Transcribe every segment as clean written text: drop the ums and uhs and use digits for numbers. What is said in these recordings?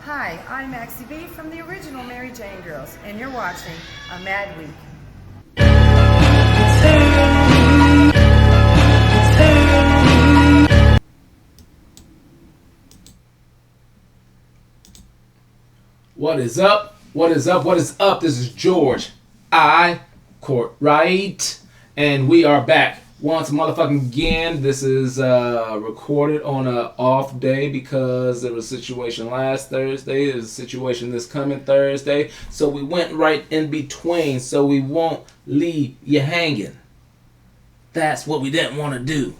Hi, I'm Maxie B from the original Mary Jane Girls, and you're watching A Mad Week. What is up? What is up? What is up? This is George. Cortright. And we are back once motherfucking again. This is recorded on an off day because there was a situation last Thursday. There's a situation this coming Thursday. So we went right in between so we won't leave you hanging. That's what we didn't want to do.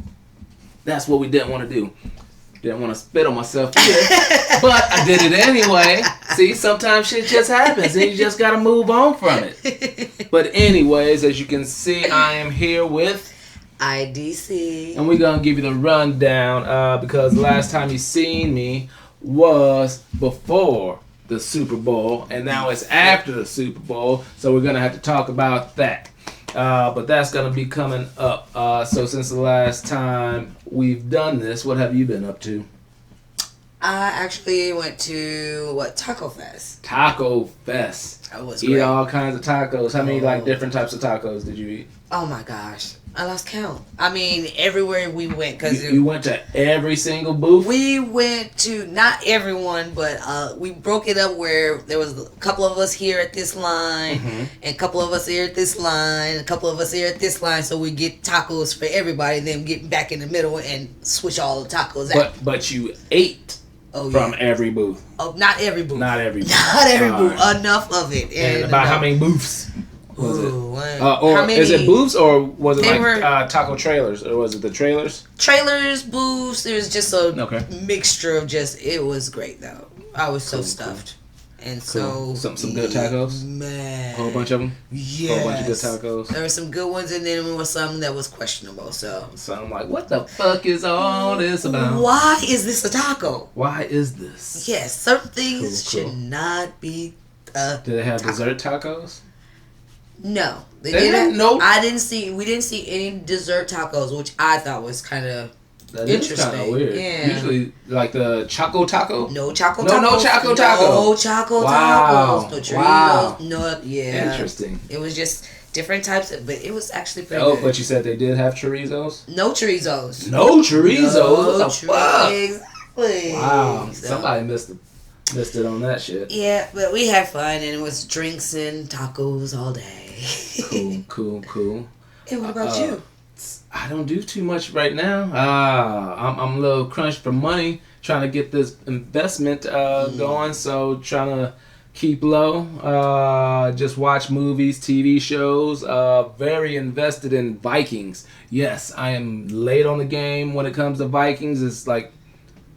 Didn't want to spit on myself either, but I did it anyway. See, sometimes shit just happens and you just gotta move on from it. But anyways, as you can see, I am here with IDC. And we're gonna give you the rundown because last time you seen me was before the Super Bowl and now it's after the Super Bowl, so we're gonna have to talk about that. But that's going to be coming up. So since the last time we've done this, what have you been up to? I actually went to, Taco Fest. Taco Fest. That was Eat great. all kinds of tacos. How many different types of tacos did you eat? Oh my gosh. I lost count. I mean, everywhere we went. You went to every single booth? We went to, not everyone, but we broke it up where there was a couple of us here at this line, and a couple of us here at this line, a couple of us here at this line, so we get tacos for everybody, then get back in the middle and switch all the tacos out. But you ate from every booth? Oh, not every booth. Not every booth. Not every booth. Enough of it. And about how many booths was it? Or how many, is it booths or was it were taco trailers? Or was it the trailers? Trailers, booths. There's just a mixture of it was great though. I was so stuffed. And so some good tacos? Man. A whole bunch of them? Yes. A whole bunch of good tacos? There were some good ones and then there was some that was questionable. So I'm like, what the fuck is all this about? Why is this a taco? Why is this? Yes, certain things should not be Do they have dessert tacos? No. They didn't. No. We didn't see any dessert tacos, which I thought was kind of interesting. Kind of weird. Yeah. Usually, like the Choco Taco? No Choco No, Tacos. no Choco Taco. No Choco Tacos. No Doritos. Wow. No, yeah. Interesting. It was just different types of, but it was actually pretty good. But you said they did have chorizos? No chorizos. No chorizos? No fuck? Exactly. Wow. So, somebody missed it on that shit. Yeah, but we had fun and it was drinks and tacos all day. Cool. And what about you? I don't do too much right now. I'm a little crunched for money, trying to get this investment going. So trying to keep low. Just watch movies, TV shows. Very invested in Vikings. Yes, I am late on the game when it comes to Vikings. It's like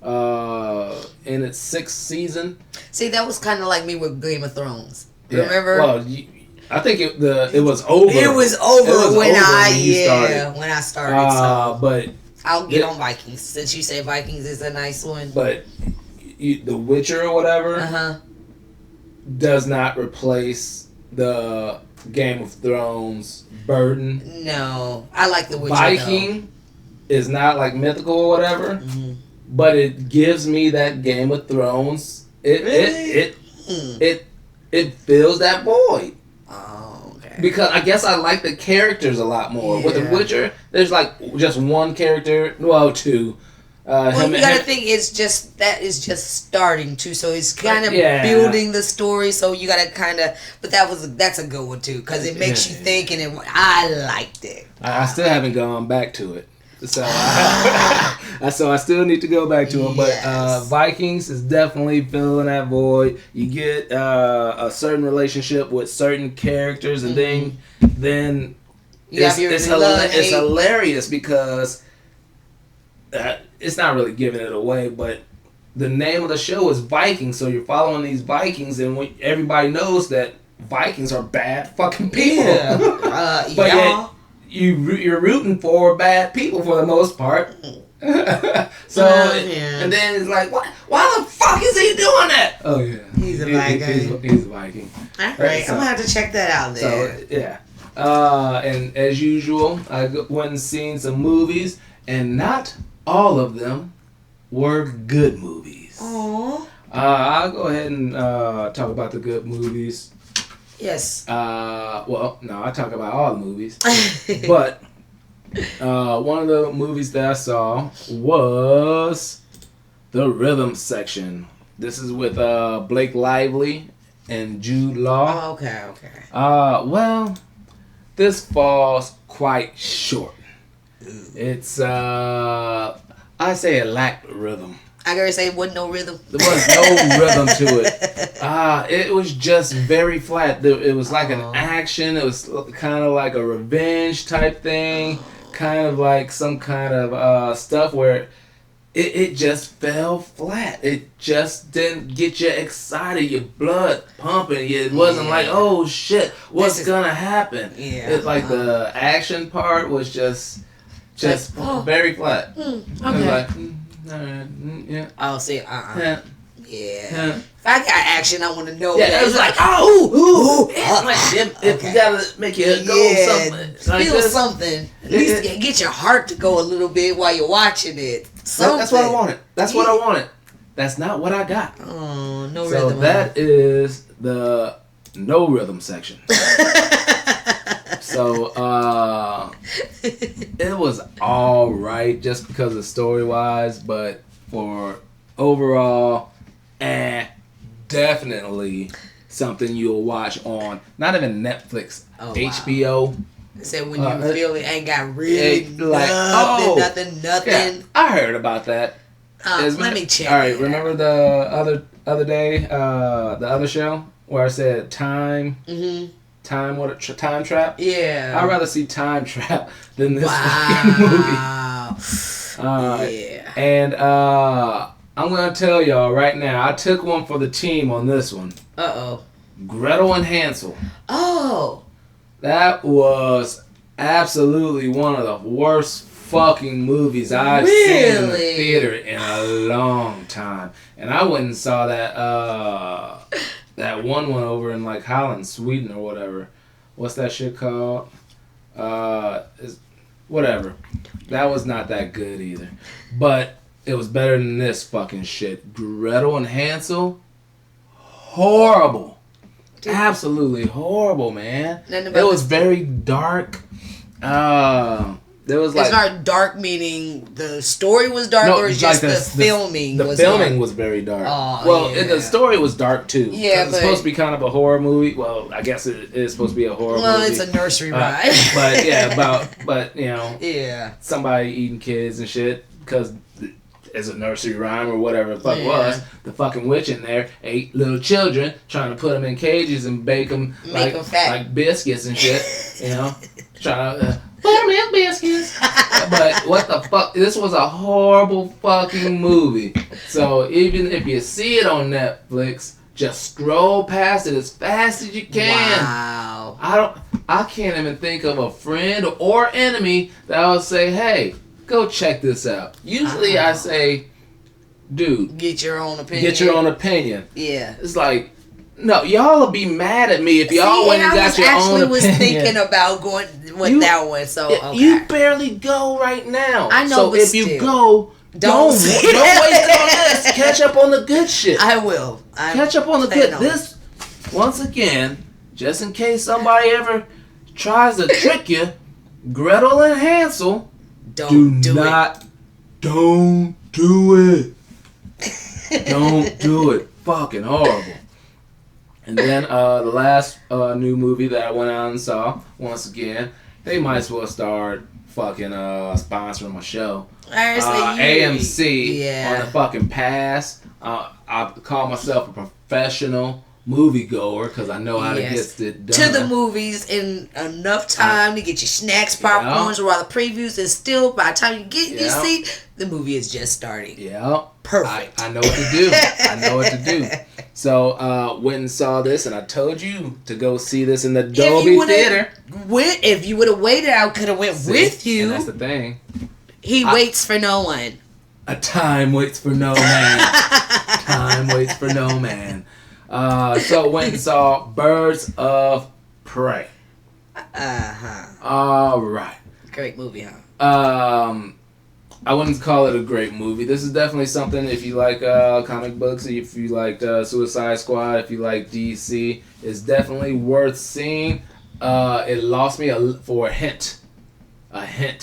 in its 6th season. See, that was kind of like me with Game of Thrones. Yeah. Remember? Well, I think it was over. It was over when I started. So but I'll get on Vikings since you say Vikings is a nice one. But The Witcher or whatever does not replace the Game of Thrones burden. No, I like The Witcher. Viking is not like mythical or whatever, but it gives me that Game of Thrones. It fills that void. Oh, okay. Because I guess I like the characters a lot more. Yeah. With The Witcher, there's like just one character. Well, two. You gotta think it's just starting to, so it's kind of building the story. So you gotta kind of, but that's a good one too, because it makes you think, and I liked it. I still haven't gone back to it, so I still need to go back to it. But Vikings is definitely filling that void. You get a certain relationship with certain characters, and then it's hilarious because. It's not really giving it away, but the name of the show is Vikings, so you're following these Vikings, and everybody knows that Vikings are bad fucking people. Yeah. But yet you're rooting for bad people for the most part. And then it's like, why the fuck is he doing that? Oh yeah, he's a Viking. He's a Viking. All right, so, I'm gonna have to check that out then. So yeah, and as usual, I went and seen some movies, and not all of them were good movies. Aww. I'll go ahead and talk about the good movies. Yes. Well, no, I talk about all the movies. But one of the movies that I saw was The Rhythm Section. This is with Blake Lively and Jude Law. Oh, okay. Well, this falls quite short. It's I say it lacked rhythm. I gotta say, wasn't no rhythm. There was no rhythm to it. It was just very flat. It was like an action. It was kind of like a revenge type thing. Kind of like some kind of stuff where it just fell flat. It just didn't get you excited. Your blood pumping. It wasn't like, oh shit, what's gonna happen? Yeah. It's like the action part was just very flat. Okay. It was like, yeah. I'll say, Yeah. Yeah. If I got action, I want to know. Yeah, that. it was like, if you gotta make it go something. Like feel this. something. At least get your heart to go a little bit while you're watching it. That's what I wanted. That's what I wanted. That's not what I got. Oh, no so rhythm. So that is the no rhythm section. So it was all right just because of story wise, but for overall, definitely something you'll watch on not even Netflix, HBO. So when you feel it ain't got really nothing. Yeah, I heard about that. Let me check. All right, remember the other day, the other show where I said time. Mm-hmm. Time Trap? Yeah. I'd rather see Time Trap than this fucking movie. Yeah. And I'm gonna tell y'all right now, I took one for the team on this one. Gretel and Hansel. Oh. That was absolutely one of the worst fucking movies I've seen in the theater in a long time. And I went and saw that one over in like Holland, Sweden or whatever. What's that shit called? Whatever. That was not that good either. But it was better than this fucking shit. Gretel and Hansel, horrible. Dude. Absolutely horrible, man. It was very dark. There was it's not dark meaning the story was dark, or just like the filming the was filming dark? Was very dark. Oh, well, the story was dark too. Yeah, it's supposed to be kind of a horror movie. Well, I guess it is supposed to be a horror movie. Well, it's a nursery rhyme. But yeah, but you know, yeah, somebody eating kids and shit because it's a nursery rhyme or whatever the fuck was. The fucking witch in there ate little children, trying to put them in cages and bake them like biscuits and shit. You know, trying to. Buttermilk biscuits. But what the fuck? This was a horrible fucking movie. So even if you see it on Netflix, just scroll past it as fast as you can. Wow. I can't even think of a friend or enemy that will say, "Hey, go check this out." Usually I say, "Dude, get your own opinion." Get your own opinion. Yeah. It's like, no, y'all will be mad at me if y'all went and got your own opinion. I was thinking about going with that one, so okay. You barely go right now. I know, so but if still, you go, don't waste on this. Catch up on the good shit. I will. Catch up on the good. This, once again, just in case somebody ever tries to trick you, Gretel and Hansel, don't do it. Don't do it. Don't do it. Fucking horrible. And then the last new movie that I went out and saw, once again, they might as well start fucking sponsoring my show. AMC on the fucking pass. I call myself a professional moviegoer because I know how to get it done. To the movies in enough time to get your snacks, popcorns, or all the previews, and still by the time you get in your seat, the movie is just starting. Yeah. Perfect. I know what to do. I know what to do. So went and saw this, and I told you to go see this in the Dolby Theater. If you would have waited, I could have went with you. And that's the thing. He waits for no one. A time waits for no man. Time waits for no man. So went and saw Birds of Prey. All right. Great movie, huh? I wouldn't call it a great movie. This is definitely something if you like comic books, if you like Suicide Squad, if you like DC, it's definitely worth seeing. It lost me for a hint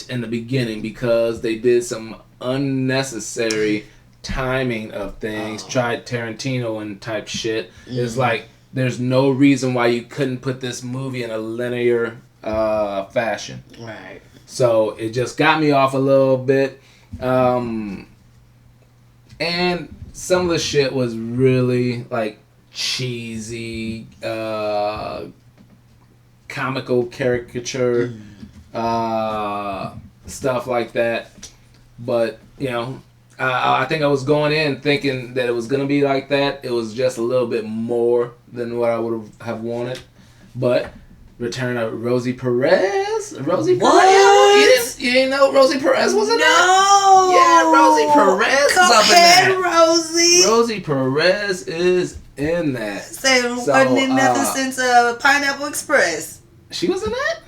in the beginning because they did some unnecessary timing of things, tried Tarantino and type shit. It's like there's no reason why you couldn't put this movie in a linear fashion. Right. So it just got me off a little bit. And some of the shit was really like cheesy, comical caricature, stuff like that. But, you know, I think I was going in thinking that it was going to be like that. It was just a little bit more than what I would have wanted. But return of Rosie Perez? Rosie Perez? You didn't know Rosie Perez was in that? Yeah, Rosie Perez is up in that. Rosie. Rosie Perez is in that. Wasn't in nothing since Pineapple Express. She was in that?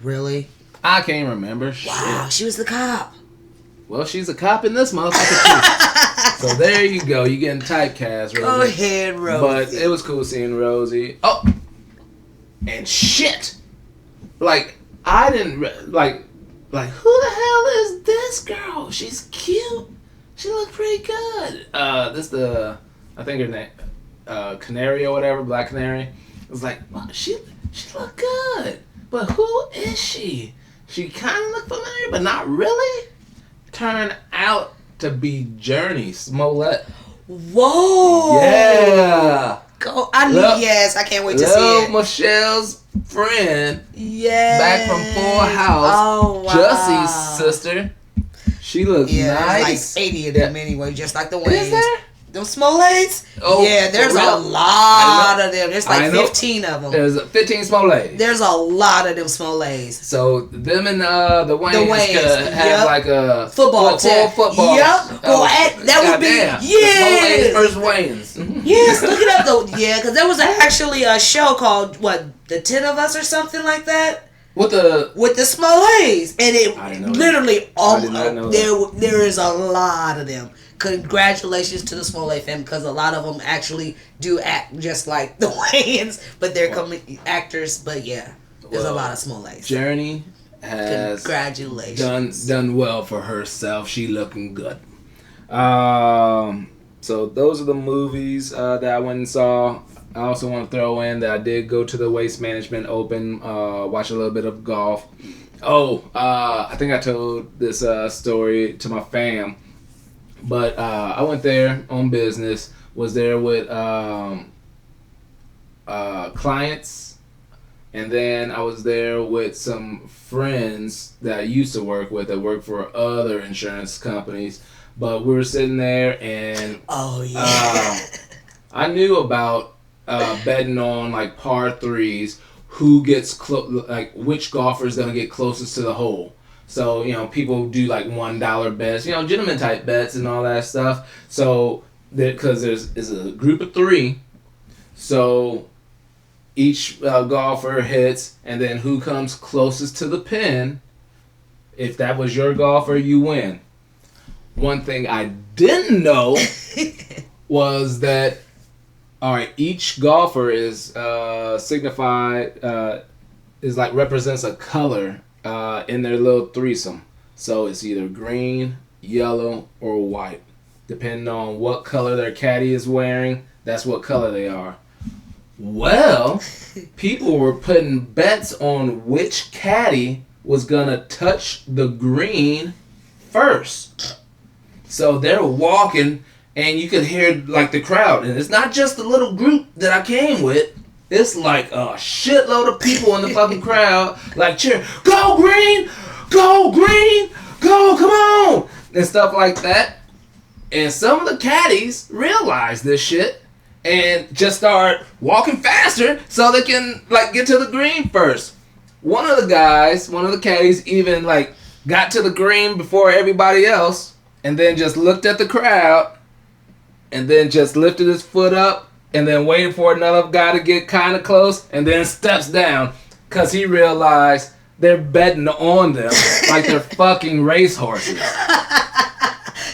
Really? I can't remember. Wow, Shit. she was the cop. Well, she's a cop in this motherfucker too. So there you go. You getting typecast, Rosie. Go ahead, Rosie. But it was cool seeing Rosie. Oh, and shit. Like I didn't like who the hell is this girl? She's cute. She looked pretty good. I think her name, Canary or whatever, Black Canary. It was like, well, she looked good, but who is she? She kind of looked familiar, but not really. Turned out to be Journey Smollett. Whoa! Yeah. Go! Yes, I can't wait to see it. Michelle's friend. Yeah. Back from Full House. Oh wow. Jussie's sister. She looks nice. There's like 80 of them anyway, just like the Waynes. Is there? Them Smollets? Oh, yeah, there's a lot of them. There's like 15 of them. There's 15 Smollets. There's a lot of them Smollets. So them and the Waynes could have like a football team. Football. Yep. That would be Smollets versus Waynes. Yes, look it up though. Yeah, because there was actually a show called The 10 of Us or something like that. With the Smollets, and it literally there is a lot of them. Congratulations to the Smollett family because a lot of them actually do act just like the Wayans, but they're actors. But yeah, there's a lot of Smollets. Journey has done well for herself. She looking good. So those are the movies that I went and saw. I also want to throw in that I did go to the Waste Management Open, watch a little bit of golf. I think I told this story to my fam. But I went there on business, was there with clients, and then I was there with some friends that I used to work with that work for other insurance companies. But we were sitting there and I knew about betting on like par threes, who gets which golfer is going to get closest to the hole. So, you know, people do like $1 bets, you know, gentleman type bets and all that stuff. So, because there's a group of three, so each golfer hits, and then who comes closest to the pin, if that was your golfer, you win. One thing I didn't know was that, all right, each golfer is signified, is like represents a color in their little threesome. So it's either green, yellow, or white. Depending on what color their caddy is wearing, that's what color they are. Well, people were putting bets on which caddy was gonna touch the green first. So they're walking, and you could hear like the crowd, and it's not just the little group that I came with. It's like a shitload of people in the fucking crowd, like cheer, go green, go green, go, come on, and stuff like that. And some of the caddies realize this shit and just start walking faster so they can like get to the green first. One of the caddies even like got to the green before everybody else, and then just looked at the crowd, and then just lifted his foot up, and then waited for another guy to get kind of close, and then steps down because he realized they're betting on them like they're fucking racehorses.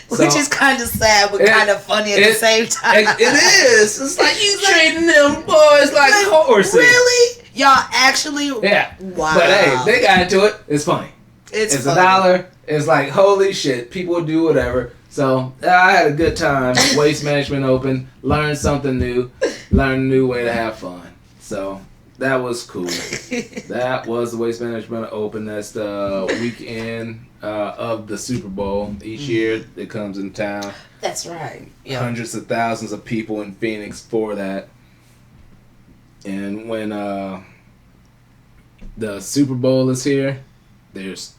Which is kind of sad, but kind of funny at the same time. It is. It's like you treating them boys like horses. Really? Y'all actually? Yeah. Wow. But hey, they got into it. It's funny. It's funny. $1. It's like, holy shit, people do whatever. So I had a good time. Waste Management Open. Learned something new. Learned a new way to have fun. So that was cool. That was the Waste Management Open. That's the weekend of the Super Bowl. Each year it comes in town. That's right. Yep. Hundreds of thousands of people in Phoenix for that. And when the Super Bowl is here, there's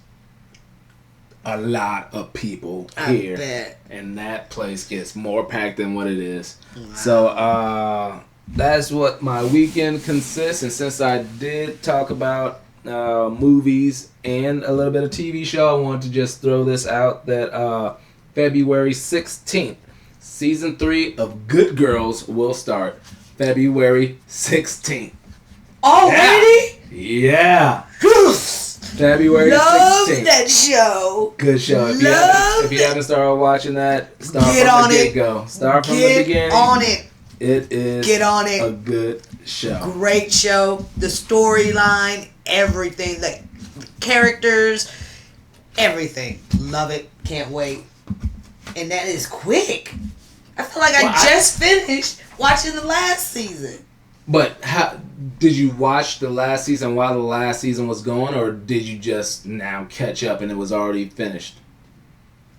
a lot of people here. I bet. And that place gets more packed than what it is. Wow. So that's what my weekend consists. And since I did talk about movies and a little bit of TV show, I wanted to just throw this out that February 16th, season 3 of Good Girls will start. February 16th. Already? Yeah. February 16th. Love that show. Good show. If you haven't started watching that, start Get from on the it. get-go. Start from the beginning. Get on it. It is Get on it. a good show. Great show. The storyline, everything. The characters, everything. Love it. Can't wait. And that is quick. I feel like I just finished watching the last season. But how did you watch the last season while the last season was going, or did you just now catch up and it was already finished?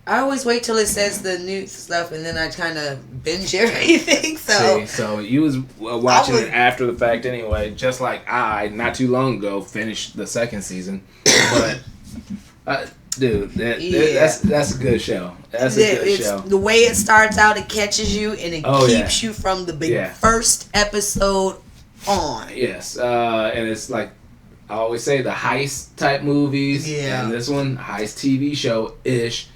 I always wait till it says the new stuff, and then I kind of binge everything. So you was watching it after the fact anyway, just like I, not too long ago, finished the second season. But, dude, that's a good show. That's a good show. The way it starts out, it catches you, and it keeps you from the first episode on. Yes, and it's like I always say, the heist type movies. Yeah. And this one, heist TV show-ish.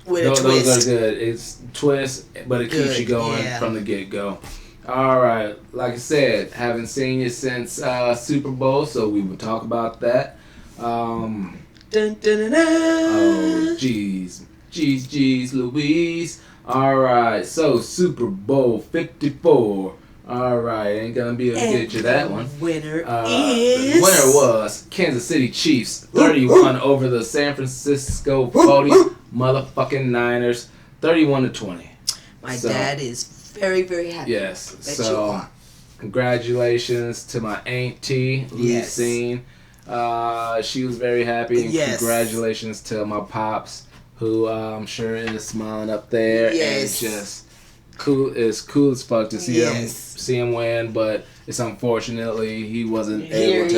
With a twist. Those are good. It's twist, but it keeps you going from the get-go. All right. Like I said, haven't seen you since Super Bowl, so we will talk about that. Dun, dun, dun, dun. Oh, jeez. Jeez, Louise. All right. So, Super Bowl 54. All right. Ain't going to be able to get you that one. Winner is... The winner was Kansas City Chiefs, 31 over the San Francisco 40 motherfucking Niners, 31-20. My dad is very, very happy. Yes. So, congratulations to my auntie, Lucine. She was very happy. And congratulations to my pops, who I'm sure is smiling up there. Yes. And just cool. It's cool as fuck to see him win, but it's unfortunately he wasn't able to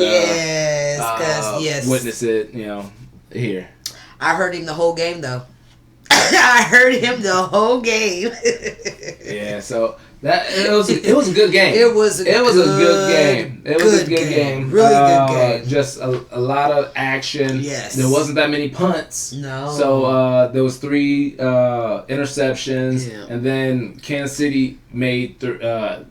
witness it, here. I heard him the whole game though. I heard him the whole game. Yeah, so it was a good game. It was a good game. It was a good game. Really good game. Just a lot of action. Yes. There wasn't that many punts. No. So there was 3 interceptions, and then Kansas City made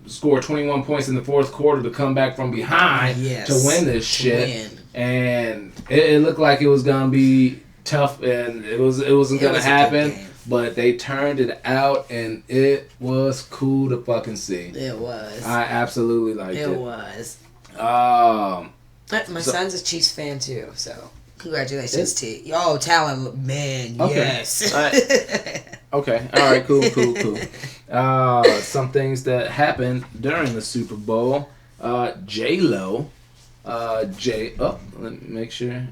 scored 21 points in the fourth quarter to come back from behind to win this shit. And it looked like it was gonna be tough, and it wasn't gonna happen. But they turned it out, and it was cool to fucking see. It was. I absolutely liked it. It was. My son's a Chiefs fan too, so congratulations to you. Oh, talent, man, yes. Okay, all right, cool. Some things that happened during the Super Bowl. J-Lo. Let me make sure.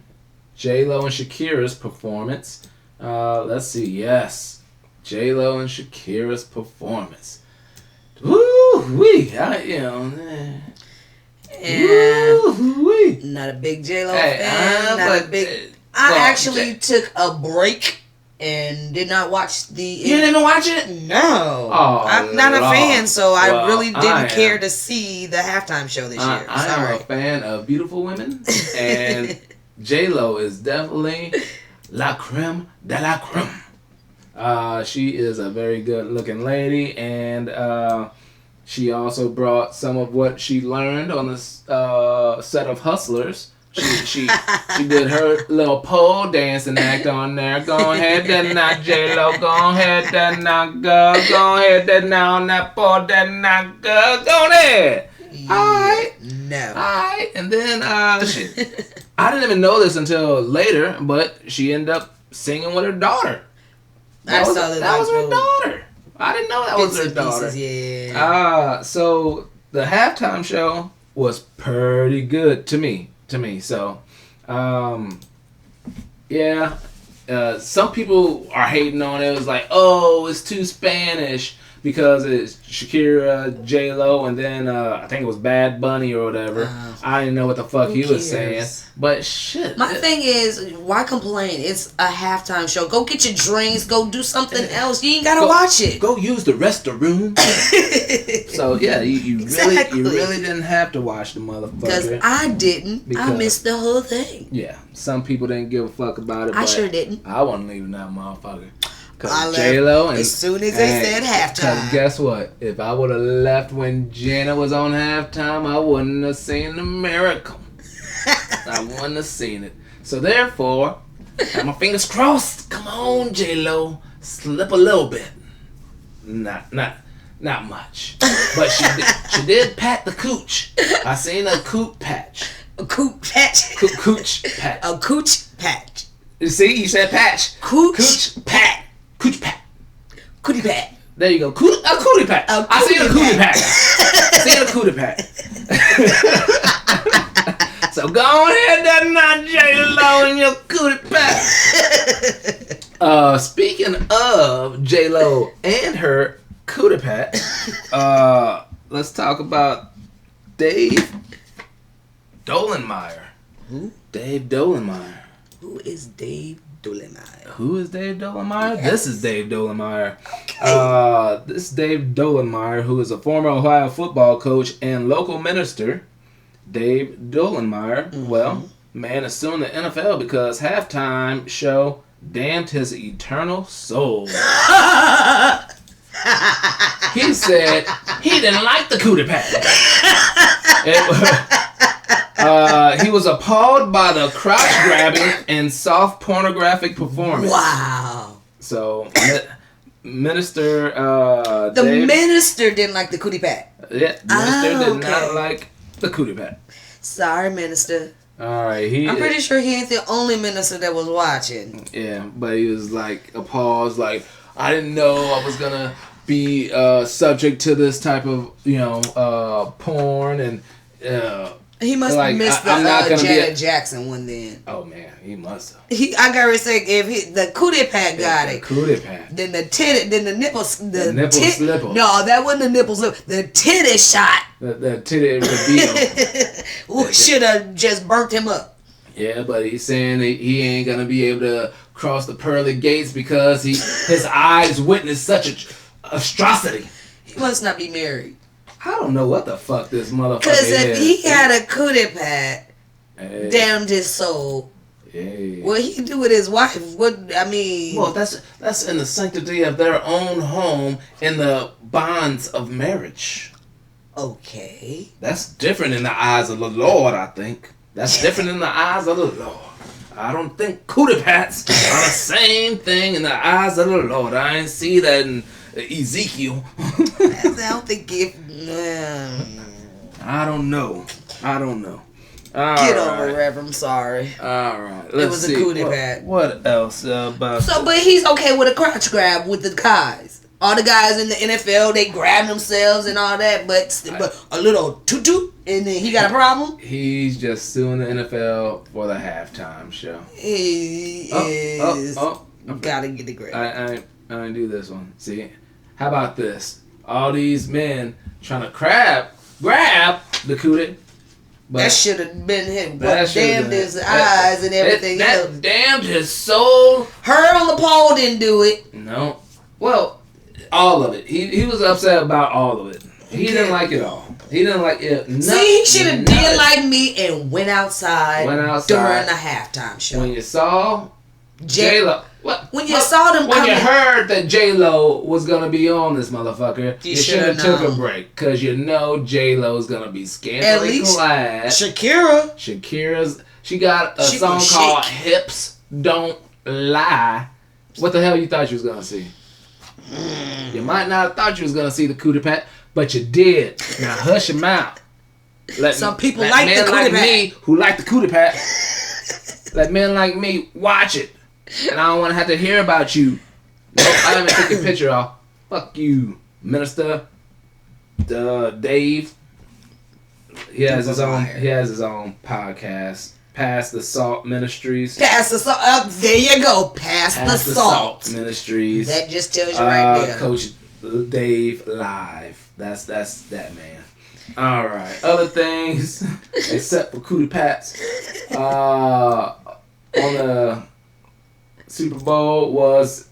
J-Lo and Shakira's performance. Let's see. Yes, J-Lo and Shakira's performance. Woo-wee. Not a big J-Lo fan. I actually took a break and did not watch the... You didn't even watch it? No. Oh, I'm not a fan, so I really didn't care to see the halftime show this year. I am a fan of beautiful women, and J-Lo is definitely la creme de la creme. She is a very good looking lady, and she also brought some of what she learned on the set of Hustlers She did her little pole dancing act on there. Go ahead, then now, J-Lo. Go ahead, then now, girl. Go ahead, then now on that pole, then now, girl. Go ahead. Yeah, Alright. no. Alright. And then, shit. I didn't even know this until later, but she ended up singing with her daughter. That was her daughter. I didn't know that was her daughter. Pieces, yeah. So the halftime show was pretty good to me. So, yeah. Some people are hating on it. It was like, oh, it's too Spanish because it's Shakira, J-Lo, and then I think it was Bad Bunny or whatever. I didn't know what the fuck he was saying. But shit. My thing is, why complain? It's a halftime show. Go get your drinks. Go do something else. You ain't gotta watch it. Go use the restroom. So yeah, you really didn't have to watch the motherfucker. Because I didn't. I missed the whole thing. Yeah, some people didn't give a fuck about it. I sure didn't. I wasn't leaving that motherfucker. I left J-Lo and, as soon as they said halftime. Because guess what? If I would have left when Janet was on halftime, I wouldn't have seen the miracle. I wouldn't have seen it. So therefore, I have my fingers crossed. Come on, J-Lo. Slip a little bit. Not much. But she did pat the cooch. I seen a coot patch. A coot patch? Cooch patch. A cooch patch. You see, you said patch. Cooch pat. Coochie pat. Cootie pat. There you go. A cootie pat. I seen a cootie pat. I seen a cootie pat. So go ahead, that's not J-Lo and your cootie pat. Speaking of J-Lo and her cootie pat, let's talk about Dave Dolenmeyer. Who? Dave Dolenmeyer. Who is Dave Dolenmeyer? Who is Dave Dolenmeyer? Yes. This is Dave Dolenmeyer. This is Dave Dolenmeyer, who is a former Ohio football coach and local minister. Dave Dolenmeyer, well, man assumed the NFL because halftime show damned his eternal soul. He said he didn't like the cootie pat. He was appalled by the crotch grabbing and soft pornographic performance. Wow. So, Minister minister didn't like the cootie pat. Yeah, Minister did not like the cootie pat. Sorry, Minister. All right, I'm pretty sure he ain't the only minister that was watching. Yeah, but he was like appalled, like I didn't know I was gonna be subject to this type of porn and. He must have missed the Janet Jackson one then. Oh man, he must have. I gotta say, if the cootie pat got it, cootie pat. Then the titty, then the nipples, the nipple slipper. No, that wasn't the nipple slipper. The titty shot. The titty reveal. Should have just burnt him up. Yeah, but he's saying that he ain't gonna be able to cross the pearly gates because his eyes witnessed such a atrocity. He must not be married. I don't know what the fuck this motherfucker is. Because if he had a cootie pat, damned his soul. Hey. What he do with his wife? Well, that's in the sanctity of their own home in the bonds of marriage. Okay. That's different in the eyes of the Lord, I think. That's different in the eyes of the Lord. I don't think cootie pats are the same thing in the eyes of the Lord. I ain't see that in Ezekiel. I don't think it. I don't know. Get over it, Rev. I'm sorry. All right. It was a cootie pat. What else about? But he's okay with a crotch grab with the guys. All the guys in the NFL, they grab themselves and all that, but a little toot, and then he got a problem. He's just suing the NFL for the halftime show. He gotta get the grab. I didn't do this one. See, how about this? All these men trying to grab the cootie. That should have been him. Damned his eyes and everything. That damned his soul. Her on the pole didn't do it. No. Well, all of it. He was upset about all of it. He didn't like it all. He didn't like it. See, he should have did like me and went outside during the halftime show. When you saw J-Lo. When you saw them when you heard that J-Lo was going to be on this motherfucker, you should have took a break. Because you know J-Lo's going to be scantily clad. Shakira's She got a song called Hips Don't Lie. What the hell you thought you was gonna see? You might not have thought you was gonna see the cootie pat, but you did. Now hush your mouth. Some people like the cootie like pat. me who like the cootie pat. Let men like me watch it, and I don't want to have to hear about you. Nope, I haven't taken a picture off. Fuck you, Minister. Dave. He has his own. He has his own podcast. Pass the Salt Ministries. Pass the salt. There you go. Pass the salt Ministries. That just tells you right there. Coach Dave live. That's that man. All right. Other things except for cootie pats. On the Super Bowl was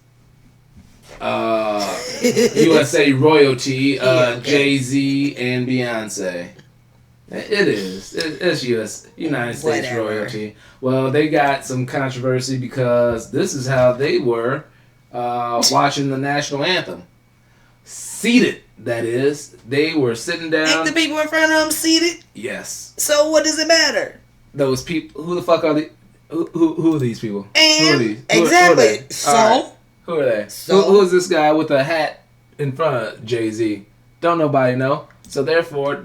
USA royalty. Jay-Z and Beyonce. It is. It's United States royalty. Well, they got some controversy because this is how they were watching the national anthem. Seated, that is. They were sitting down. Ain't the people in front of them seated? Yes. So what does it matter? Those people. Who the fuck are the? Who are these people? And who are these? exactly. Who are they? So right. Who are they? So who is this guy with a hat in front of Jay-Z? Don't nobody know. So therefore,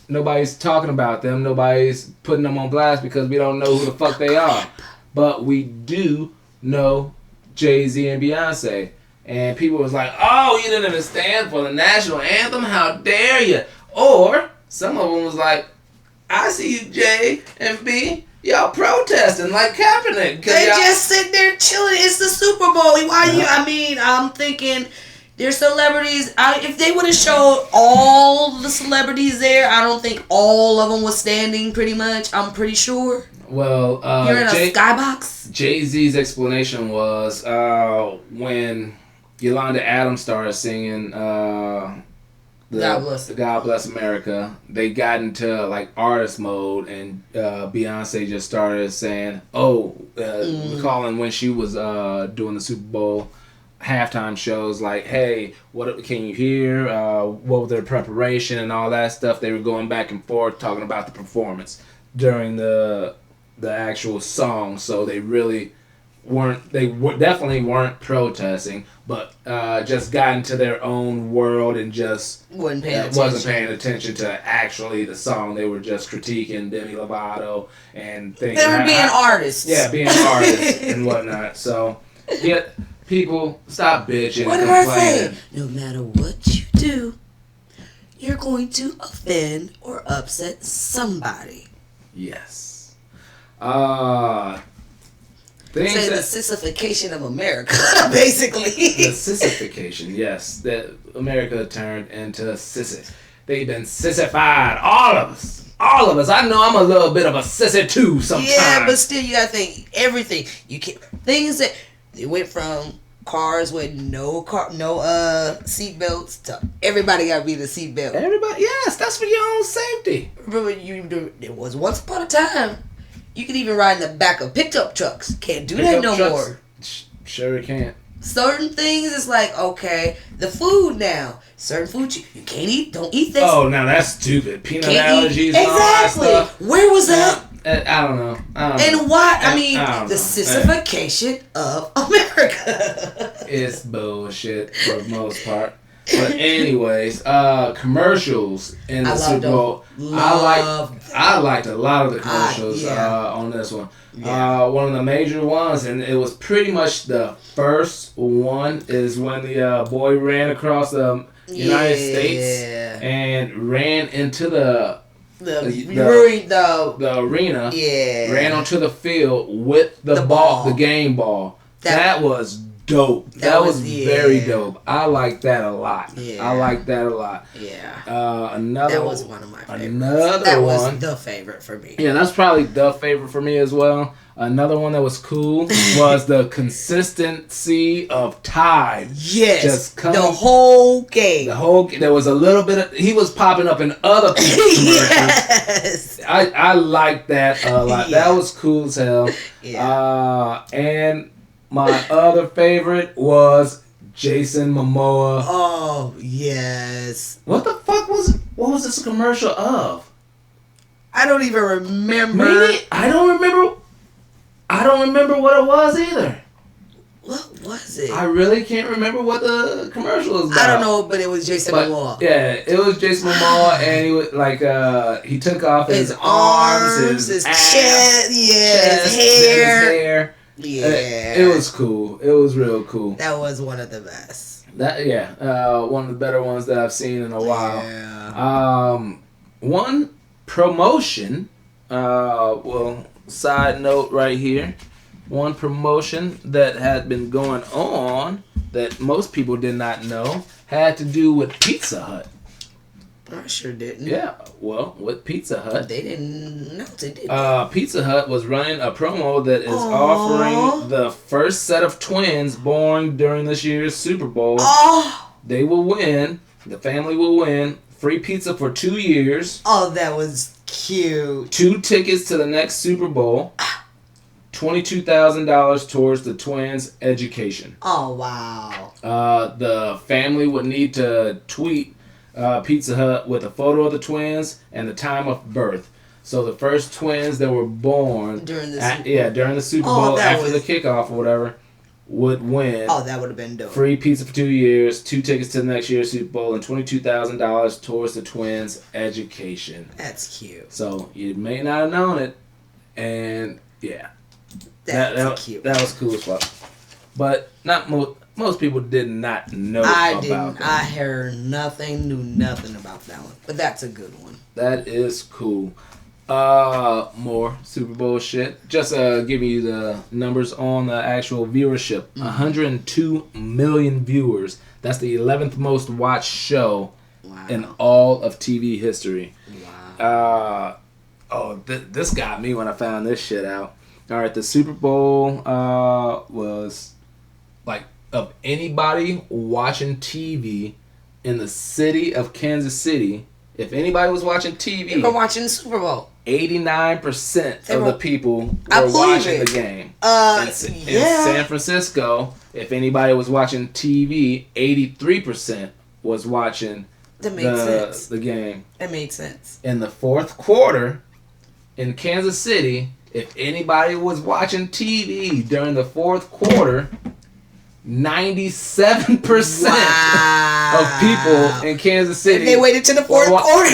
nobody's talking about them. Nobody's putting them on blast because we don't know who the fuck they are. But we do know Jay-Z and Beyonce. And people was like, oh, you didn't even stand for the national anthem? How dare you? Or some of them was like, I see you, J and B. Y'all protesting like Kaepernick. They just sit there chilling. It's the Super Bowl. I'm thinking they're celebrities. If they would have showed all the celebrities there, I don't think all of them was standing pretty much. I'm pretty sure. Well, you're in a skybox. Jay-Z's explanation was when Yolanda Adams started singing God Bless America, they got into like artist mode, and Beyonce just started saying, recalling when she was doing the Super Bowl halftime shows, like, hey, what can you hear? What was their preparation and all that stuff? They were going back and forth talking about the performance during the actual song, so they really definitely weren't protesting, but just got into their own world and just wasn't paying attention to actually the song. They were just critiquing Demi Lovato and things. They were being artists. Yeah, being artists and whatnot. So, yeah, people, stop bitching what and did complaining. I say? No matter what you do, you're going to offend or upset somebody. Yes. Say the sissification of America, basically. The sissification, yes. That America turned into sissy. They've been sissified. All of us. I know I'm a little bit of a sissy too sometimes. Yeah, but still you gotta think everything. You can't things that they went from cars with no seat belts to everybody gotta be the seat belt. Everybody, yes, that's for your own safety. Remember there was once upon a time you could even ride in the back of pickup trucks. Can't do that no more. Sure can't. Certain things it's like, okay, the food now. Certain food you can't eat. Don't eat this. Oh, now that's stupid. Peanut allergies and all that exactly. stuff. Where was that? I don't know. And why? The sissification of America. It's bullshit for the most part. But anyways, commercials in the Super Bowl. I liked a lot of the commercials on this one. Yeah. One of the major ones, and it was pretty much the first one, is when the boy ran across the United States and ran into the arena. Yeah. Ran onto the field with the ball, the game ball. That was dope. That was very dope. I like that a lot. Yeah. I like that a lot. Yeah. That was one of my favorites. That was the favorite for me. Yeah, that's probably the favorite for me as well. Another one that was cool was the consistency of Tide. Yes. Just coming, the whole game. There was a little bit of, he was popping up in other people's commercials. Yes. I liked that a lot. Yeah. That was cool as hell. Yeah. And my other favorite was Jason Momoa. Oh, yes. What was this a commercial of? I don't even remember. Maybe I don't remember. I don't remember what it was either. What was it? I really can't remember what the commercial was about. I don't know, but it was Jason Momoa. Yeah, it was Jason Momoa, and he was like, he took off his arms, his ass, chest, his hair. Yeah, it was cool. It was real cool. That was one of the best. One of the better ones that I've seen in a while. Yeah. One promotion. Side note right here. One promotion that had been going on that most people did not know had to do with Pizza Hut. I sure didn't. Yeah, well, with Pizza Hut. They didn't know they did. Pizza Hut was running a promo that is offering the first set of twins born during this year's Super Bowl. They will win, the family will win, free pizza for 2 years. Oh, that was cute. 2 tickets to the next Super Bowl. $22,000 towards the twins' education. Oh, wow. The family would need to tweet Pizza Hut with a photo of the twins and the time of birth. So the first twins that were born during the Super Bowl after the kickoff or whatever would win. Oh, that would have been dope. Free pizza for 2 years, 2 tickets to the next year's Super Bowl, and $22,000 towards the twins' education. That's cute. So you may not have known it, and yeah. That's cute. That was cool as fuck. But not most people did not know about that. I heard nothing, knew nothing about that one. But that's a good one. That is cool. More Super Bowl shit. Just giving you the numbers on the actual viewership. 102 million viewers. That's the 11th most watched show in all of TV history. Wow. This got me when I found this shit out. All right, the Super Bowl was like of anybody watching TV in the city of Kansas City. If anybody was watching TV, they were watching the Super Bowl. 89% of the people were watching the game. In San Francisco, if anybody was watching TV, 83% was watching the game. That made sense. In the fourth quarter, in Kansas City, if anybody was watching TV during the fourth quarter, 97% of people in Kansas City they waited to the fourth quarter.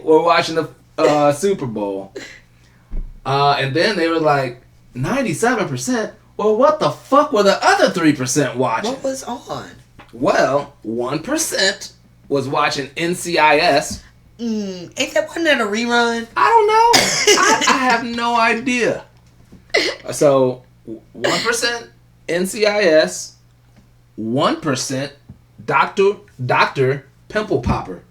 were watching the Super Bowl. And then they were like, 97%? Well, what the fuck were the other 3% watching? What was on? Well, 1% was watching NCIS. Ain't that one that a rerun? I don't know. I have no idea. So, 1% NCIS, 1% Dr. Pimple Popper.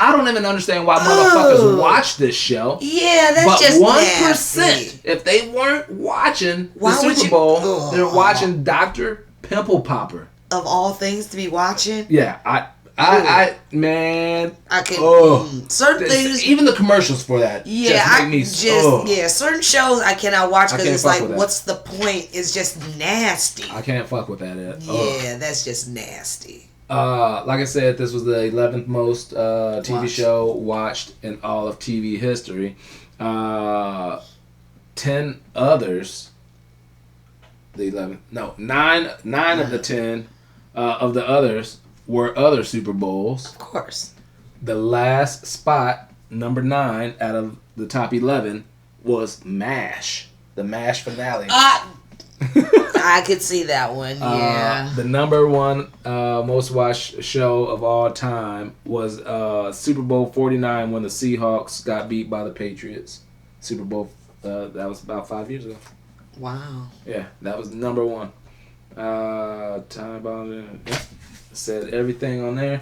I don't even understand why motherfuckers watch this show. Yeah, that's just 1%. Nasty. If they weren't watching the Super Bowl, they're watching Dr. Pimple Popper. Of all things to be watching? Yeah, I can certain things. Even the commercials for that. Certain shows I cannot watch because it's like, what's the point? It's just nasty. I can't fuck with that. Yeah, that's just nasty. Like I said, this was the 11th most TV show watched in all of TV history. 10 others. Nine of the 10 of the others were other Super Bowls. Of course. The last spot, number 9 out of the top 11, was MASH. The MASH finale. I could see that one, yeah. The number 1 most watched show of all time was Super Bowl 49 when the Seahawks got beat by the Patriots. Super Bowl, that was about 5 years ago. Wow. Yeah, that was number 1. Time bomb. Said everything on there.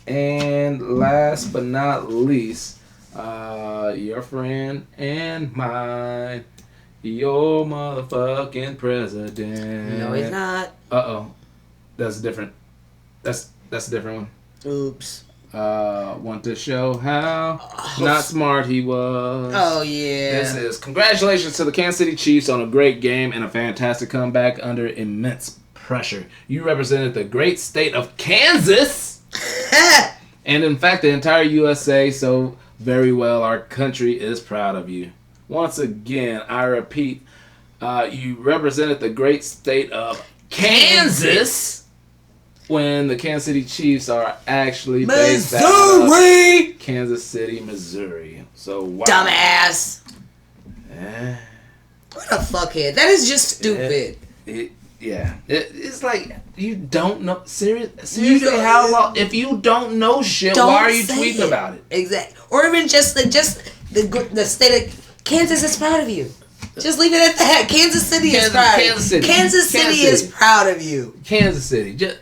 And last but not least, your friend and mine, your motherfucking president. No, he's not. That's different. That's a different one. Oops. Want to show how not smart he was. Oh, yeah. This is congratulations to the Kansas City Chiefs on a great game and a fantastic comeback under immense pressure. You represented the great state of Kansas and in fact the entire USA, so very well. Our country is proud of you. Once again, I repeat, you represented the great state of Kansas when the Kansas City Chiefs are actually based out Missouri! of Kansas City, Missouri. So, wow. Dumbass. Eh, What a fuckhead. That is just stupid. It's like you don't know. Seriously, how long? If you don't know shit, why are you tweeting about it? Exactly. Or even just the state of Kansas is proud of you. Just leave it at that. Kansas City is proud of you. Kansas City is proud of you. Kansas City. The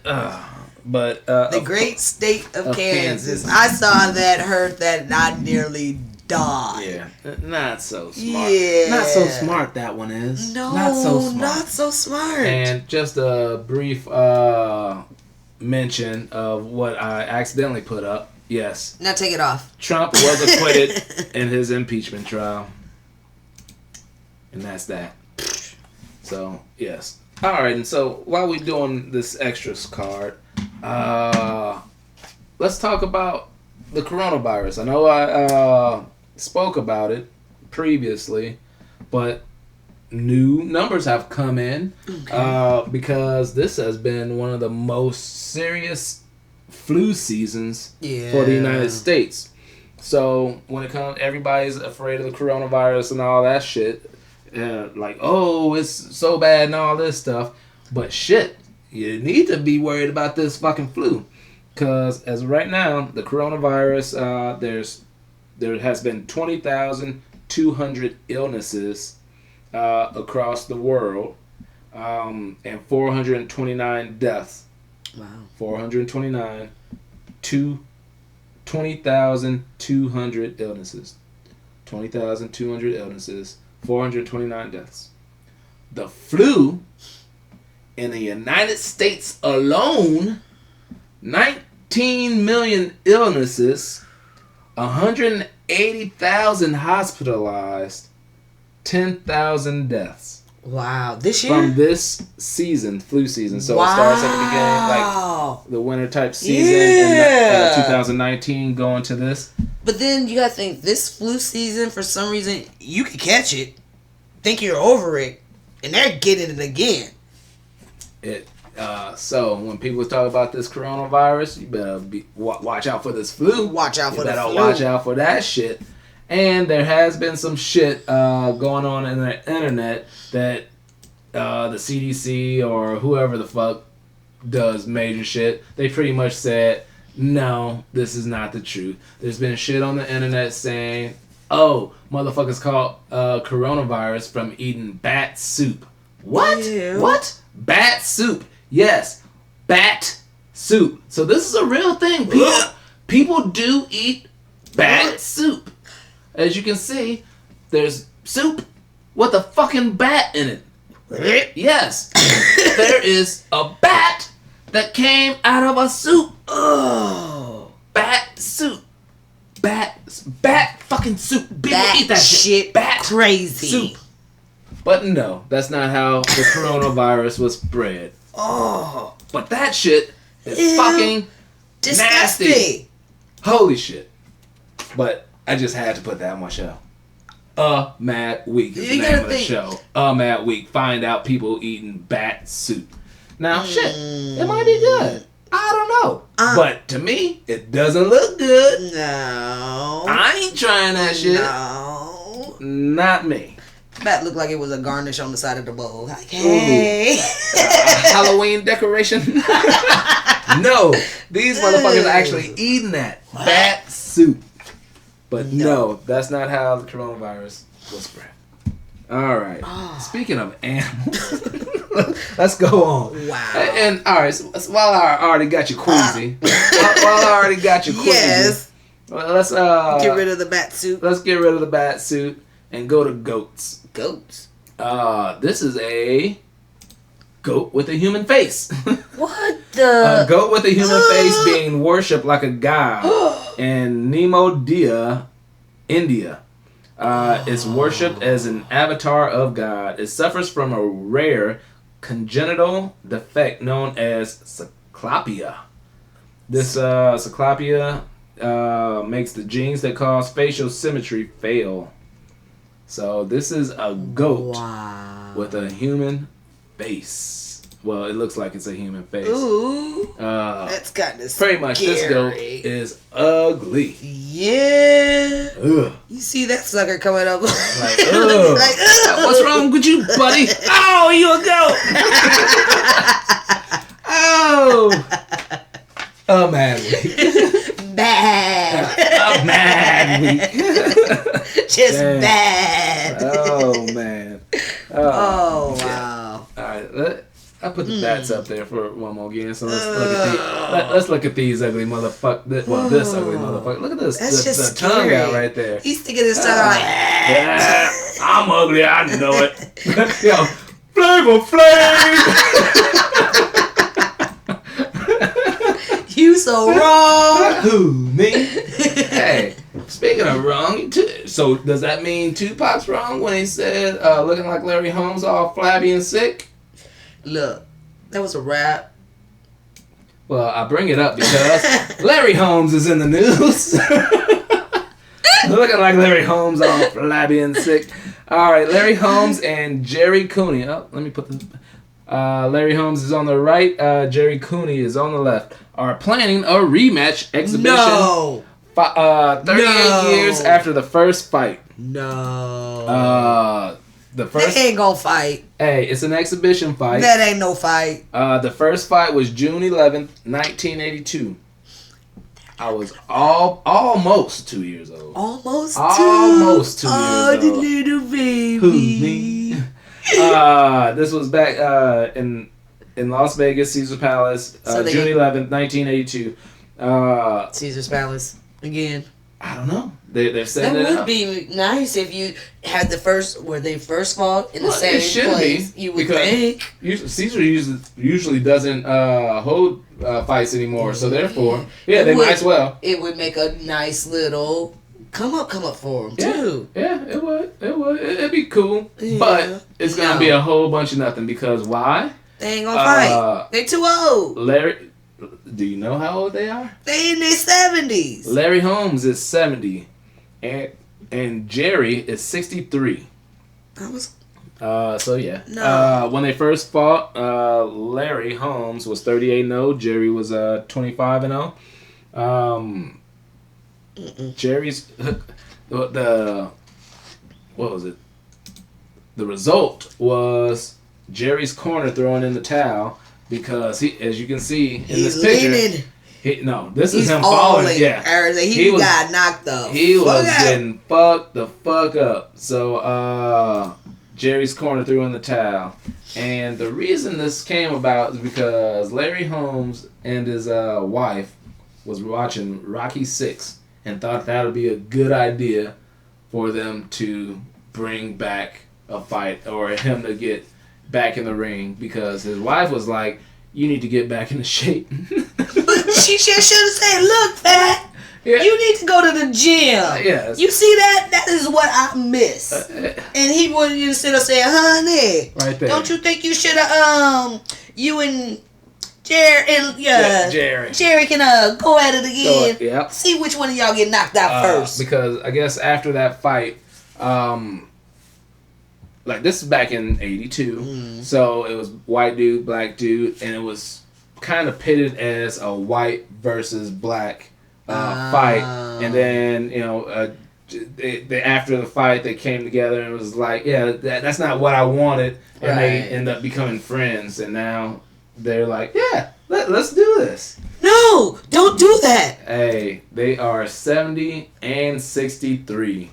great state of Kansas. I saw that, heard that, not nearly died. Yeah, not so smart. Yeah. Not so smart, that one is. No, not so smart. Not so smart. And just a brief mention of what I accidentally put up. Yes. Now take it off. Trump was acquitted in his impeachment trial. And that's that. So, yes. Alright, and so while we're doing this extras card, let's talk about the coronavirus. I know I spoke about it previously, but new numbers have come in because this has been one of the most serious flu seasons for the United States. So when it comes, everybody's afraid of the coronavirus and all that shit. Like, oh, it's so bad and all this stuff. But shit, you need to be worried about this fucking flu. Because as of right now, the coronavirus, there has been 20,200 illnesses across the world, and 429 deaths. Wow. 429, 20,200 illnesses. 20,200 illnesses, 429 deaths. The flu in the United States alone, 19 million illnesses, 180,000 hospitalized, 10,000 deaths. Wow. This year? From this season, flu season. So it starts at the beginning, like the winter type season in 2019 going to this. But then you gotta think, this flu season, for some reason, you can catch it, think you're over it, and they're getting it again. So when people talk about this coronavirus, you better watch out for this flu. Watch out for the flu. Watch out for that shit. And there has been some shit going on in the internet that the CDC or whoever the fuck does major shit, they pretty much said, no, this is not the truth. There's been shit on the internet saying, oh, motherfuckers caught coronavirus from eating bat soup. What? Ew. What? Bat soup. Yes, bat soup. So this is a real thing. People do eat bat soup. As you can see, there's soup with a fucking bat in it. Yes, there is a bat that came out of a soup. Oh, bat soup. Bat fucking soup. People eat that shit. Bat crazy soup. But no, that's not how the coronavirus was spread. Oh, but that shit is fucking disgusting. Nasty. Holy shit. But I just had to put that on my show. Mad Week is the name of the show. Mad Week. Find out people eating bat soup. Now, shit, it might be good. I don't know. But to me, it doesn't look good. No. I ain't trying that shit. No. Not me. Bat looked like it was a garnish on the side of the bowl. Like, hey. Halloween decoration? No. These motherfuckers are actually eating that. Bat soup. But no, that's not how the coronavirus was spread. All right. Speaking of animals, let's go on. Wow. And all right, so while I already got you queasy, yes. Well, let's get rid of the bat suit. Let's get rid of the bat suit and go to goats. Goats. This is a goat with a human face. What the? A goat with a human face being worshipped like a god in Nemodia, India. It's worshipped as an avatar of God. It suffers from a rare congenital defect known as cyclopia. This cyclopia makes the genes that cause facial symmetry fail. So this is a goat with a human face. Well, it looks like it's a human face. Ooh, that's kind of pretty much. This goat is ugly. Yeah. Ugh. You see that sucker coming up? Like, ugh. Like, ugh. What's wrong with you, buddy? Oh, you a goat. Oh, man. Bad. A mad week. Just Damn. bad. Oh, man. Oh, yeah. wow. All right, I'll put the bats up there for one more again. So let's look at these ugly motherfuckers. Well, this ugly motherfucker. Look at this. That's the just tongue scary. out right there. He's sticking his tongue out. Yeah, I'm ugly. I know it. Yo, Flavor Flav. You so wrong. Who, me? Hey, speaking of wrong, so does that mean Tupac's wrong when he said looking like Larry Holmes all flabby and sick? Look, that was a rap. Well, I bring it up because Larry Holmes is in the news. Looking like Larry Holmes all flabby and sick. All right, Larry Holmes and Jerry Cooney. Oh, let me put the... Larry Holmes is on the right. Jerry Cooney is on the left. Are planning a rematch exhibition. No. 38 years after the first fight. No. The first. They ain't gonna fight. Hey, it's an exhibition fight. That ain't no fight. The first fight was June 11th, 1982. I was almost 2 years old. Almost 2 years old. old. Little baby. Who, me? This was back in Las Vegas, Caesar Palace, June 11th, 1982. Caesar's Palace again. I don't know. They're setting That it would up. be nice if you had where they first fought in the same It should place. be, You would because think. Caesar usually doesn't hold fights anymore, so therefore, yeah, they might as well. It would make a nice little come up for him too. Yeah, it would. It'd be cool, Yeah. but it's gonna be a whole bunch of nothing because why? They ain't gonna fight. They too old. Larry, do you know how old they are? They in their 70s. Larry Holmes is 70, and Jerry is 63. I was. So yeah. No. When they first fought, Larry Holmes was 38-0. Jerry was 25-0. Jerry's what was it? The result was Jerry's corner throwing in the towel because he, as you can see in this picture, this is him falling. Yeah, he got knocked up. He was getting fucked the fuck up. So Jerry's corner threw in the towel, and the reason this came about is because Larry Holmes and his wife was watching Rocky VI and thought that would be a good idea for them to bring back a fight or him to get back in the ring because his wife was like, you need to get back into shape. But she should have said, look, Pat, yeah. You need to go to the gym. Yes. You see that? That is what I miss. And he wanted you to sit there saying, honey, right there. Don't you think you should have, you and Jerry can go at it again. Yep. See which one of y'all get knocked out first. Because I guess after that fight, like this is back in '82, so it was white dude, black dude, and it was kind of pitted as a white versus black fight. And then after the fight, they came together and it was like, yeah, that's not what I wanted, and they end up becoming friends, and now they're like, yeah, let's do this. No, don't do that. Hey, they are 70 and 63.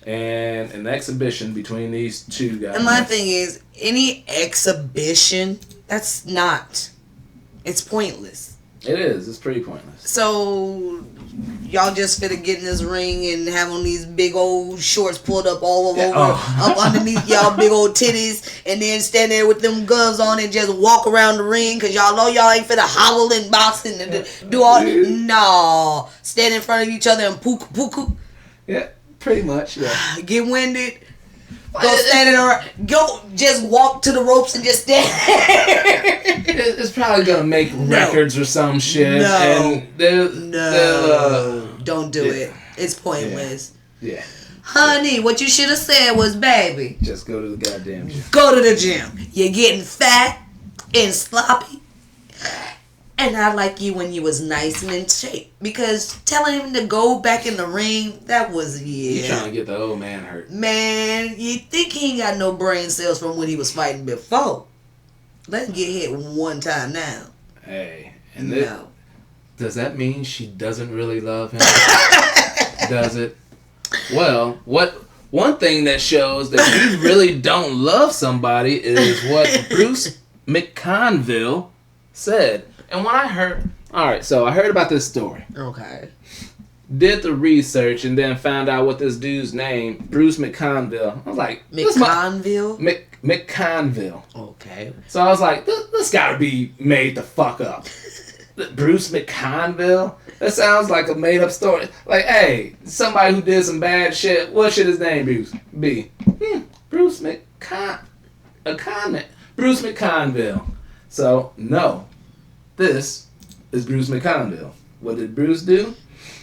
And an exhibition between these two guys. And my thing is, any exhibition, it's pointless. It is. It's pretty pointless. So, y'all just finna get in this ring and have on these big old shorts pulled up all over, up underneath y'all big old titties, and then stand there with them gloves on and just walk around the ring because y'all know y'all ain't finna howl and box and do all that. No. Stand in front of each other and puka. Yeah, pretty much, yeah. Get winded. Go standing around. Go just walk to the ropes and just stand. It's probably gonna make records or some shit. No. And they'll Don't do it. It's pointless. Yeah. Honey, what you should have said was, baby, Just go to the goddamn gym. go to the gym. You're getting fat and sloppy. And I like you when you was nice and in shape. Because telling him to go back in the ring, that was, You trying to get the old man hurt. Man, you think he ain't got no brain cells from when he was fighting before. Let's get hit one time now. Hey. And No. does that mean she doesn't really love him? Does it? Well, one thing that shows that you really don't love somebody is what Bruce McConville said. And when I heard about this story. Okay. Did the research and then found out what this dude's name, Bruce McConville. I was like, McConville? McConville. Okay. So I was like, this gotta be made the fuck up. Bruce McConville? That sounds like a made up story. Like, hey, somebody who did some bad shit, what should his name be? Bruce Bruce McConville. So, no. This is Bruce McConville. What did Bruce do?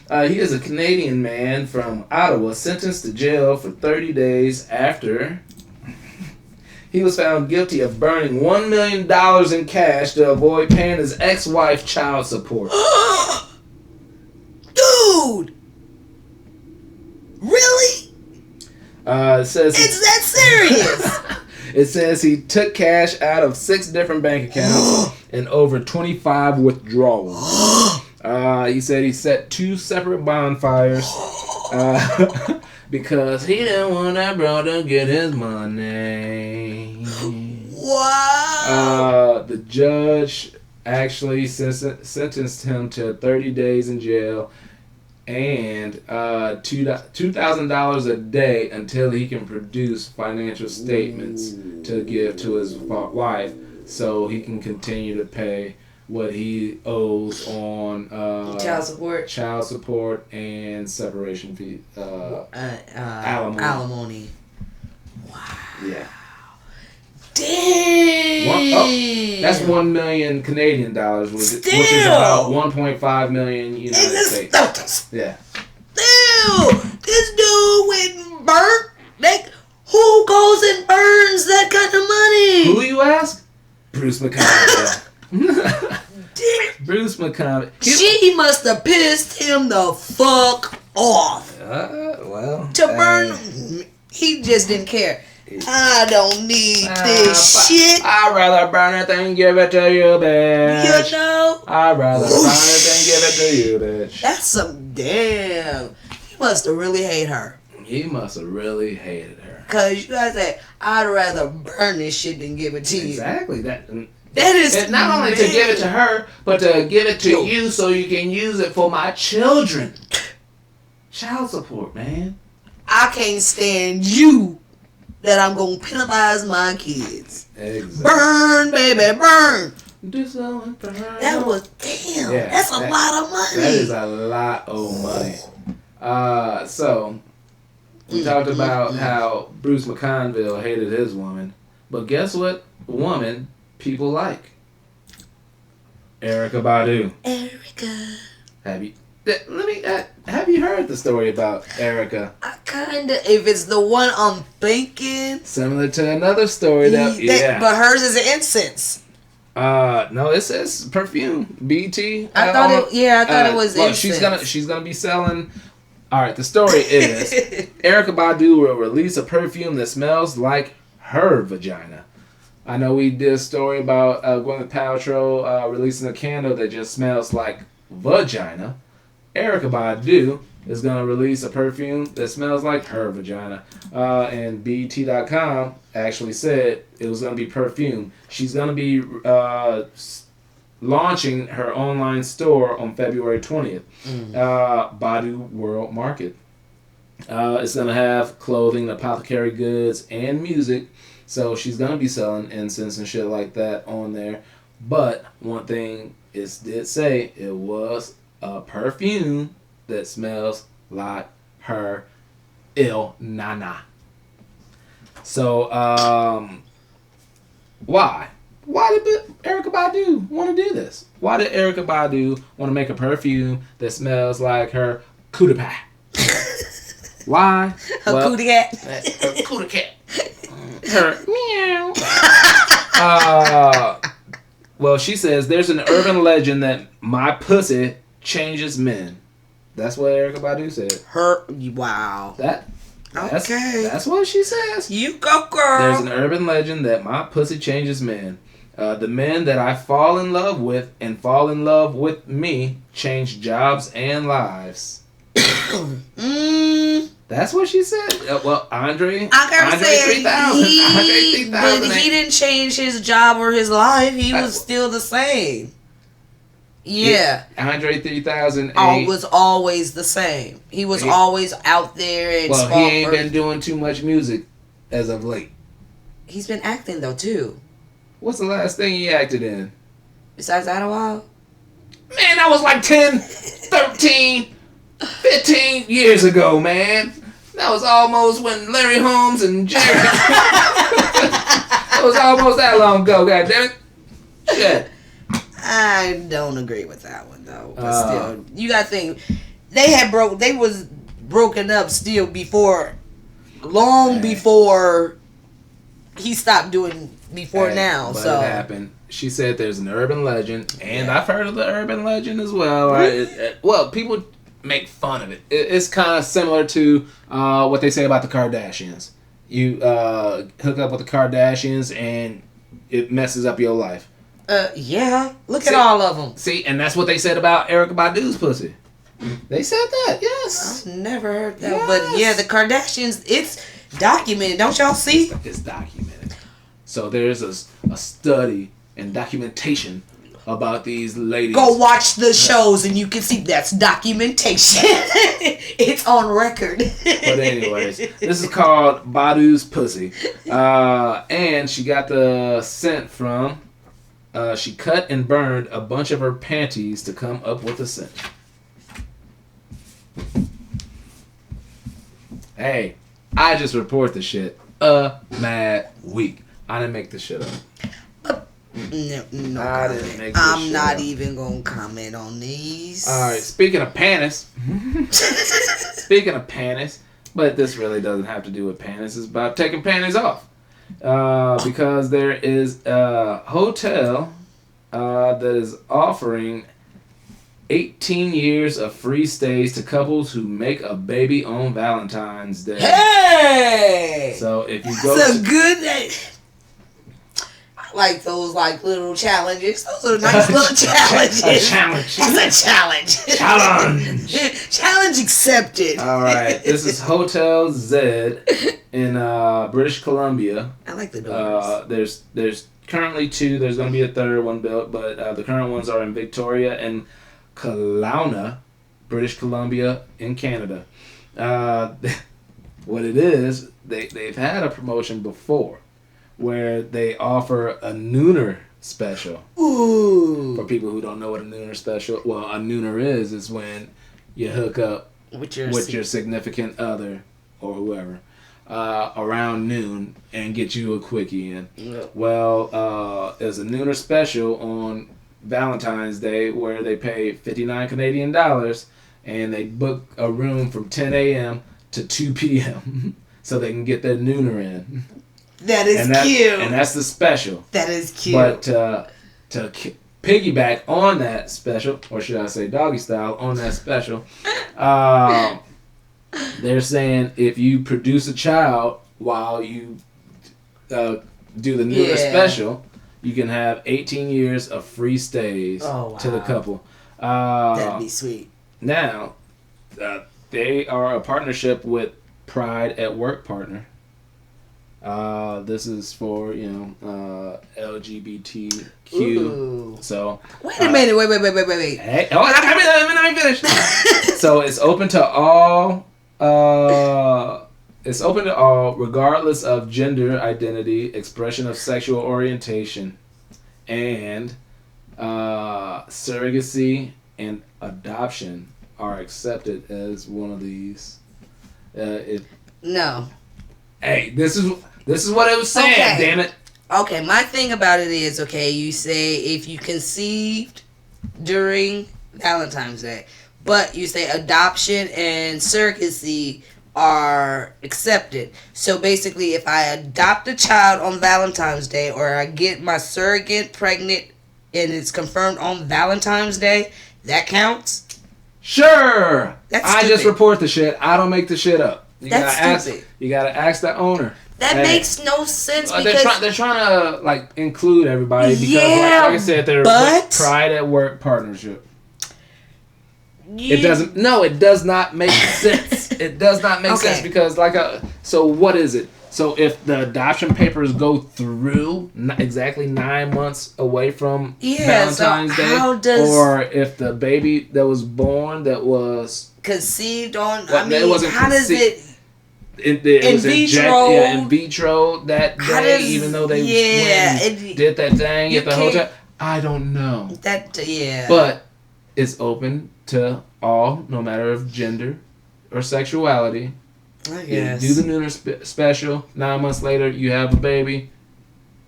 He is a Canadian man from Ottawa sentenced to jail for 30 days after he was found guilty of burning $1 million in cash to avoid paying his ex-wife child support. Dude! Really? It says Is that serious? it says he took cash out of 6 different bank accounts and over 25 withdrawals. He said he set 2 separate bonfires because he didn't want that bro to get his money. Wow. The judge actually sentenced him to 30 days in jail and $2,000 a day until he can produce financial statements to give to his wife so he can continue to pay what he owes on child support and separation fee, alimony. Wow. Yeah. Damn. That's 1 million Canadian dollars, which is about 1.5 million United States. Yeah. Damn. This dude went and burnt. Who goes and burns that kind of money? Who you ask? Bruce McConville. Bruce McConville. She must have pissed him the fuck off. To burn. He just didn't care. I don't need this shit. I'd rather burn it than give it to you, bitch. You know? I'd rather burn it than give it to you, bitch. That's some damn. He must have really hated her. He must have really hated her. Cause you guys say, I'd rather burn this shit than give it to you. Exactly. That is it's not only to give it to her, but to give it to you so you can use it for my children. Child support, man. I can't stand you that I'm gonna penalize my kids. Exactly. Burn, baby, burn. Do something for her. That was damn. Yeah, that's a lot of money. That is a lot of money. So we talked about how Bruce McConville hated his woman, but guess what woman people like? Erykah Badu. Erykah. Have you heard the story about Erykah? I kinda, if it's the one I'm thinking. Similar to another story but hers is incense. No, it says perfume. BT. I thought it was incense. She's gonna be selling. All right, the story is Erykah Badu will release a perfume that smells like her vagina. I know we did a story about Gwyneth Paltrow releasing a candle that just smells like vagina. Erykah Badu is going to release a perfume that smells like her vagina. And BET.com actually said it was going to be perfume. She's going to be launching her online store on February 20th. Badu World Market. It's going to have clothing, apothecary goods, and music. So she's going to be selling incense and shit like that on there. But one thing it did say, it was a perfume that smells like her Il Nana. So, why? Why did Erykah Badu want to do this? Why did Erykah Badu want to make a perfume that smells like her cootie pie. Why? Her cootie cat. Her cootie cat. Her meow. Well, she says there's an urban legend that my pussy changes men. That's what Erykah Badu said. Wow. That's what she says. You go, girl. There's an urban legend that my pussy changes men. The men that I fall in love with and fall in love with me change jobs and lives. That's what she said. Well, Andre 3000. But he didn't change his job or his life. He was still the same. Yeah. Andre 3000 was always the same. He was always out there and he ain't been doing too much music as of late. He's been acting though too. What's the last thing he acted in? Besides Idlewild? Man, that was like 10, 13, 15 years ago, man. That was almost when Larry Holmes and Jerry... That was almost that long ago, goddammit. Shit. I don't agree with that one though. But still, you gotta think they was broken up still long before he stopped doing now. But so it happened. She said there's an urban legend, and I've heard of the urban legend as well. Well, people make fun of it. It's kind of similar to what they say about the Kardashians. You hook up with the Kardashians, and it messes up your life. Look at all of them. See, and that's what they said about Erykah Badu's pussy. They said that, yes. I've never heard that, but yeah, the Kardashians, it's documented. Don't y'all see? It's documented. So there's a study and documentation about these ladies. Go watch the shows and you can see that's documentation. It's on record. But anyways, this is called Badu's Pussy. And she got the scent from... she cut and burned a bunch of her panties to come up with a scent. Hey, I just report the shit mad week. I didn't make this shit up. No I didn't make this I'm shit not up. even gonna comment on these. Alright, speaking of panties. But this really doesn't have to do with panties. It's about taking panties off. Because there is a hotel that is offering 18 years of free stays to couples who make a baby on Valentine's Day. Hey! So if you go That's a good... I like those little challenges. Those are nice little challenges. A challenge. That's a challenge. Challenge accepted. Alright, this is Hotel Z in British Columbia. I like the doors. There's currently 2. There's going to be a third one built, but the current ones are in Victoria and Kelowna, British Columbia in Canada. What it is, they've had a promotion before where they offer a nooner special. Ooh. For people who don't know what a nooner special... Well, a nooner is when you hook up with your significant other or whoever around noon and get you a quickie in. Yep. Well, there's a nooner special on Valentine's Day where they pay $59 Canadian and they book a room from 10 a.m. to 2 p.m. so they can get their nooner in. That is cute. And that's the special. That is cute. But to piggyback on that special, or should I say doggy style, on that special, they're saying if you produce a child while you do the nooner special, you can have 18 years of free stays to the couple. That'd be sweet. Now, they are a partnership with Pride at Work partner. This is for, LGBTQ. Ooh. So wait a minute. Wait. Hey, let me finish. So it's open to all. It's open to all, regardless of gender identity, expression of sexual orientation, and surrogacy and adoption are accepted as one of these. No. Hey, this is what it was saying. Okay. Damn it. Okay, my thing about it is, you say if you conceived during Valentine's Day, but you say adoption and surrogacy are accepted. So basically, if I adopt a child on Valentine's Day, or I get my surrogate pregnant and it's confirmed on Valentine's Day, that counts? Sure. That's I just stupid. report the shit. I don't make the shit up. That's stupid. You gotta ask the owner. That Hey. makes no sense because they're trying to like include everybody because Yeah, like I said, they're but- pride at work partnership. you, It doesn't. No, it does not make sense. It does not make sense Okay. because so what is it? So if the adoption papers go through exactly 9 months away from Yeah, so Valentine's Day, how does- or if the baby that was born that was conceived on. Well, I mean, it wasn't how does it? it was vitro. in vitro that How day, does- even though they yeah, went and it- did that thing you at the can't- hotel. I don't know, That yeah. but it's open to all, no matter of gender or sexuality. I You guess. do the Nooner special. 9 months later, you have a baby.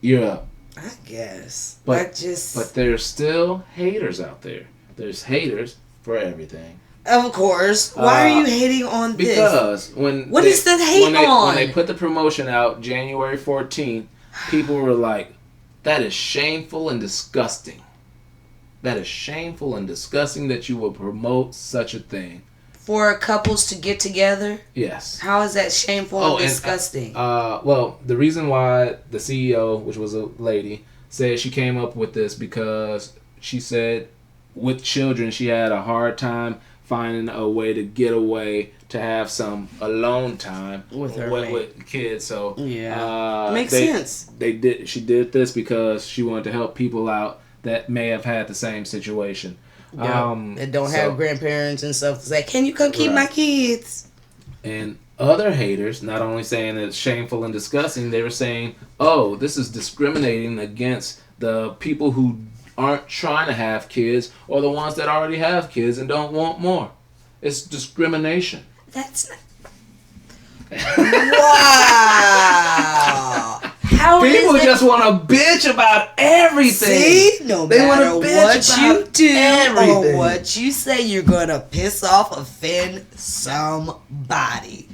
You're up. I guess. But there's still haters out there. There's haters for everything. Of course. Why are you hating on this? Because What is the hate on? When they put the promotion out January 14th, people were like, that is shameful and disgusting. That is shameful and disgusting that you would promote such a thing. For couples to get together? Yes. How is that shameful and disgusting? Well, the reason why the CEO, which was a lady, said she came up with this because she said with children she had a hard time finding a way to get away to have some alone time With her with kids. So Makes sense. She did this because she wanted to help people out that may have had the same situation. That don't have grandparents and stuff to say, can you come keep my kids? And other haters, not only saying it's shameful and disgusting, they were saying, oh, this is discriminating against the people who aren't trying to have kids or the ones that already have kids and don't want more. It's discrimination. That's not... Wow! How People is just want to bitch about everything. See, no They wanna matter bitch what you about do everything. or what you say, you're gonna piss off, offend somebody,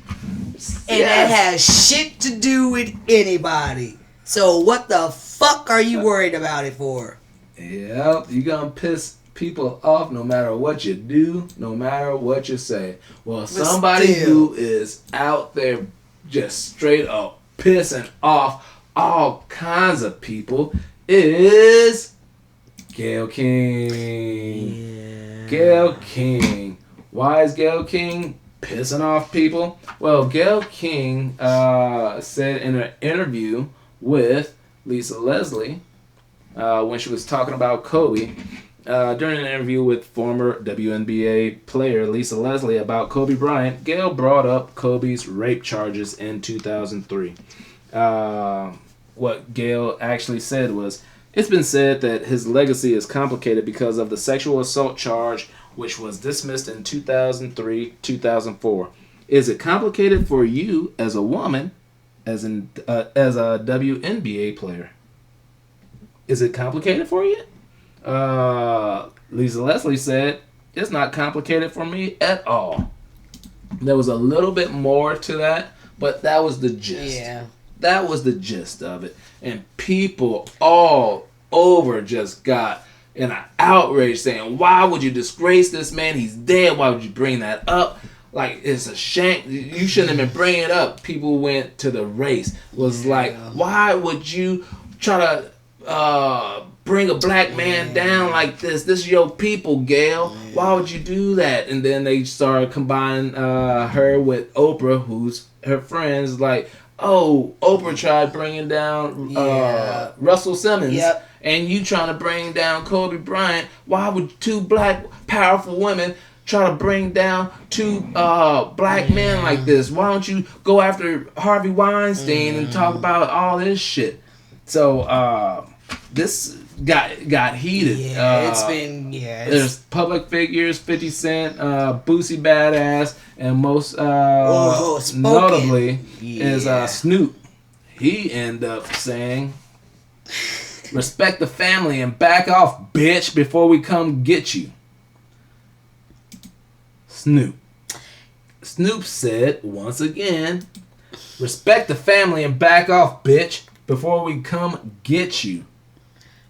and that has shit to do with anybody. So what the fuck are you worried about it for? Yep, you're going to piss people off no matter what you do, no matter what you say. Well, somebody who is out there just straight up pissing off all kinds of people is Gail King. Yeah. Gail King. Why is Gail King pissing off people? Well, Gail King said in an interview with Lisa Leslie when she was talking about Kobe, during an interview with former WNBA player Lisa Leslie about Kobe Bryant, Gail brought up Kobe's rape charges in 2003. What Gail actually said was, it's been said that his legacy is complicated because of the sexual assault charge which was dismissed in 2003-2004. Is it complicated for you as a woman, as a WNBA player? Is it complicated for you? Lisa Leslie said, it's not complicated for me at all. There was a little bit more to that, but that was the gist. Yeah. That was the gist of it. And people all over just got in an outrage saying, why would you disgrace this man? He's dead. Why would you bring that up? Like, it's a shame. You shouldn't have been bringing it up. People went to the race. Was like, why would you try to bring a black man down like this? This is your people, Gail. Why would you do that? And then they started combining her with Oprah, who's her friends. Like, oh, Oprah tried bringing down Russell Simmons, and you trying to bring down Kobe Bryant. Why would two black powerful women try to bring down two black men like this? Why don't you go after Harvey Weinstein and talk about all this shit? So this got heated. It's been There's public figures, 50 Cent, Boosie Badass, and most notably is Snoop. He ended up saying, respect the family and back off, bitch, before we come get you. Snoop. Snoop said, once again, respect the family and back off, bitch, before we come get you.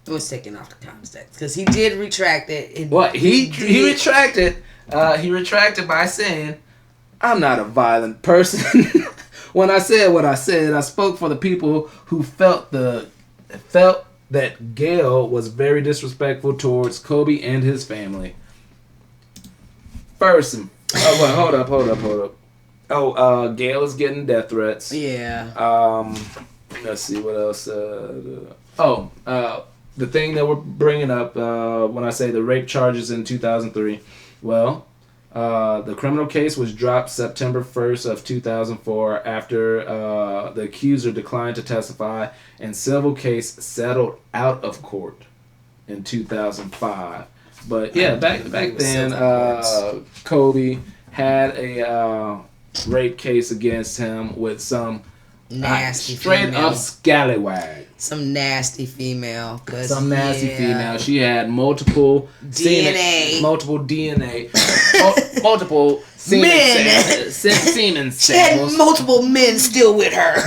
It was taken off the context because he did retract it. What? He retracted. He retracted by saying, I'm not a violent person. When I said what I said, I spoke for the people who felt that Gail was very disrespectful towards Kobe and his family. First, hold up. Oh, Gail is getting death threats. Yeah. Let's see what else. The thing that we're bringing up when I say the rape charges in 2003. Well, the criminal case was dropped September 1st of 2004 after the accuser declined to testify, and civil case settled out of court in 2005. But yeah, back then, Kobe had a rape case against him with some nasty straight female. up scallywag. Some nasty female. Female. She had multiple DNA. Multiple semen samples. She had multiple men still with her.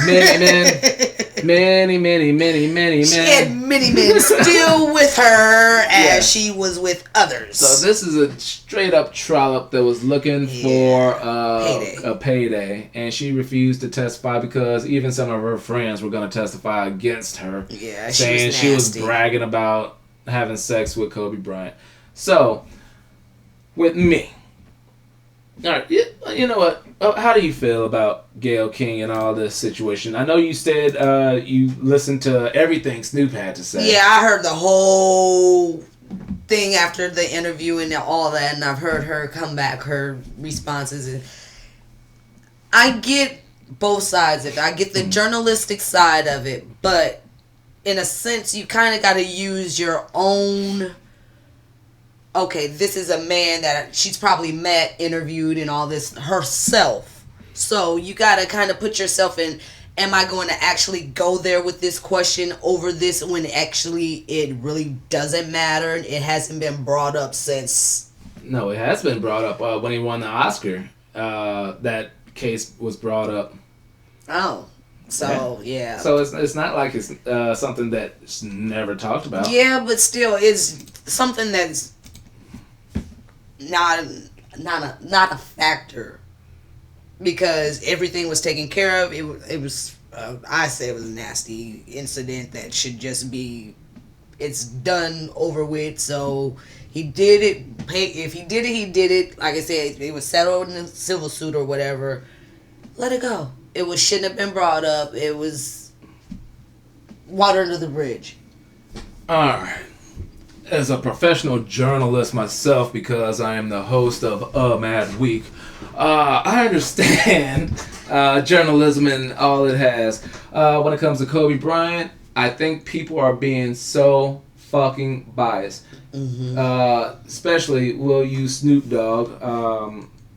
Many men. She had many men still with her as she was with others. So this is a straight up trollop that was looking for a payday, and she refused to testify because even some of her friends were going to testify against her. Yeah, saying she was bragging about having sex with Kobe Bryant. So, with me. Alright, you know what? How do you feel about Gail King and all this situation? I know you said you listened to everything Snoop had to say. Yeah, I heard the whole thing after the interview and all that, and I've heard her come back, her responses. And I get both sides of it. I get the journalistic side of it, but in a sense, you kind of got to use your own... Okay, this is a man that she's probably met, interviewed, and all this herself. So you got to kind of put yourself in, am I going to actually go there with this question over this when actually it really doesn't matter? It hasn't been brought up since... No, it has been brought up when he won the Oscar. That case was brought up. Oh, so yeah. So it's not like it's something that's never talked about. Yeah, but still, it's something that's not a factor because everything was taken care of. It was I say it was a nasty incident that should just be, it's done, over with. So he did it. If he did it, he did it. Like I said, it was settled in a civil suit or whatever. Let it go. It shouldn't have been brought up. It was water under the bridge. Alright. As a professional journalist myself, because I am the host of Mad Week, I understand journalism and all it has. When it comes to Kobe Bryant, I think people are being so fucking biased. Mm-hmm. Especially, we'll use Snoop Dogg.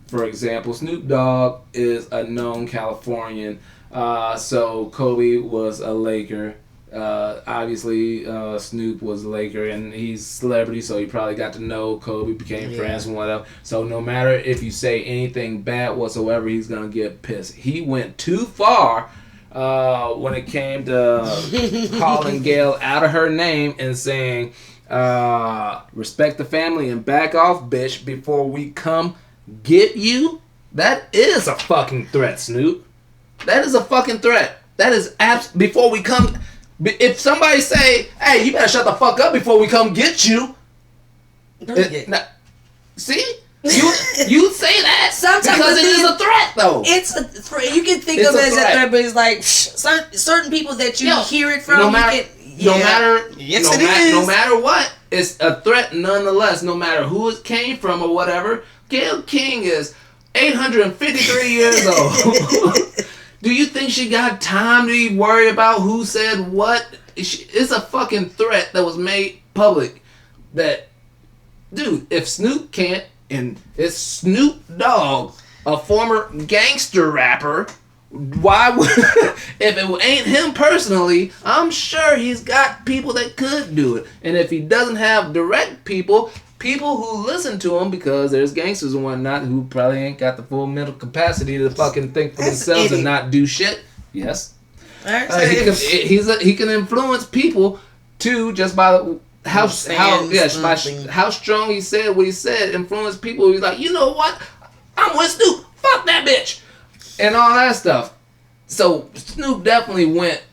For example, Snoop Dogg is a known Californian, so Kobe was a Laker. Obviously, Snoop was a Laker, and he's a celebrity, so he probably got to know Kobe, became friends and whatever. So no matter if you say anything bad whatsoever, he's gonna get pissed. He went too far when it came to calling Gail out of her name and saying, respect the family and back off, bitch, before we come get you. That is a fucking threat, Snoop. That is a fucking threat. That is before we come. If somebody say, hey, you better shut the fuck up before we come get you. See? You say that sometimes because it is a threat, though. It's a threat. You can think of it as a threat, but it's like certain people that you hear it from. No matter what, it's a threat nonetheless. No matter who it came from or whatever. Gail King is 853 years old. Do you think she got time to worry about who said what? It's a fucking threat that was made public. That, dude, if Snoop can't, and it's Snoop Dogg, a former gangster rapper, why would, if it ain't him personally, I'm sure he's got people that could do it. And if he doesn't have direct people people who listen to him, because there's gangsters and whatnot who probably ain't got the full mental capacity to fucking think for themselves and not do shit. Yes. He can influence people too, just by how strong he said what he said. Influence people. He's like, you know what? I'm with Snoop. Fuck that bitch, and all that stuff. So Snoop definitely went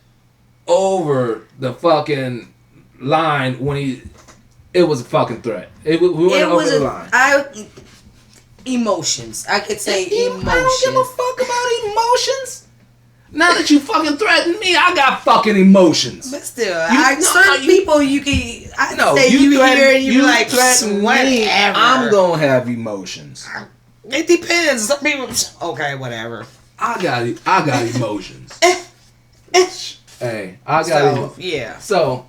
over the fucking line when it was a fucking threat. We went over the line. Emotions. I could say emotions. I don't give a fuck about emotions. Now that you fucking threatened me, I got fucking emotions. But still, certain people you can. You hear and you be like, whatever. I'm gonna have emotions. It depends. Some people, okay, whatever. I got emotions. Hey, I got emotions. Yeah. So,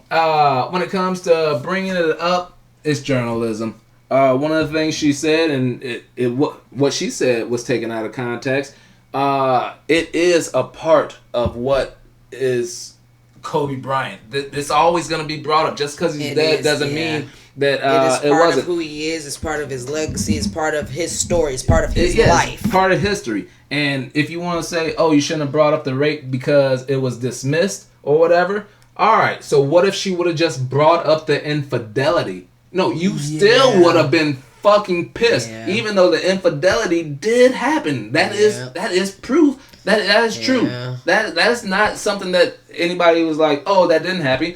when it comes to bringing it up, it's journalism. One of the things she said, and what she said was taken out of context. It is a part of what is Kobe Bryant. It's always going to be brought up. Just because he's dead doesn't mean that it is part of who he is. It's part of his legacy. It's part of his story. It's part of his life. Part of history. And if you want to say, oh, you shouldn't have brought up the rape because it was dismissed or whatever. All right. So what if she would have just brought up the infidelity? No, you still would have been fucking pissed, even though the infidelity did happen. That is proof. That is true. That's not something that anybody was like, oh, that didn't happen.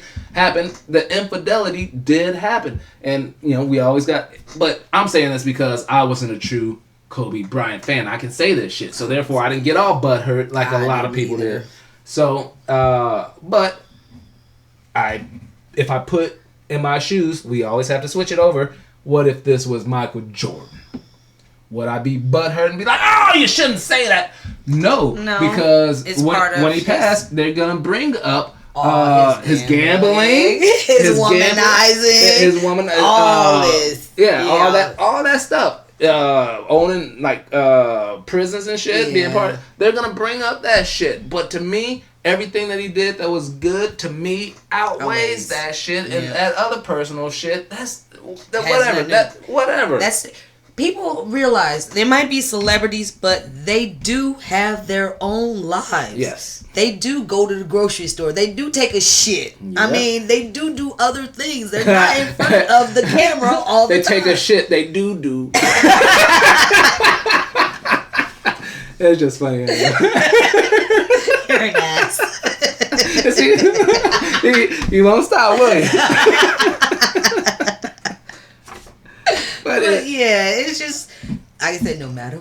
The infidelity did happen, and we always got. But I'm saying this because I wasn't a true Kobe Bryant fan. I can say this shit, so therefore I didn't get all butthurt like a lot of people did. So, but if I put in my shoes, we always have to switch it over. What if this was Michael Jordan? Would I be butthurt and be like, oh, you shouldn't say that? No, because when he passed, they're going to bring up his gambling, his womanizing, all this. All that stuff. Owning prisons and shit, being part of, they're going to bring up that shit. But to me, everything that he did that was good, to me, outweighs that shit. And that other personal shit, whatever. People realize there might be celebrities, but they do have their own lives. Yes. They do go to the grocery store. They do take a shit. Yep. I mean, they do other things. They're not in front of the camera all the time. They take a shit. They do. It's just funny. You're an ass. You won't stop, will you? But it's just, like I said, no matter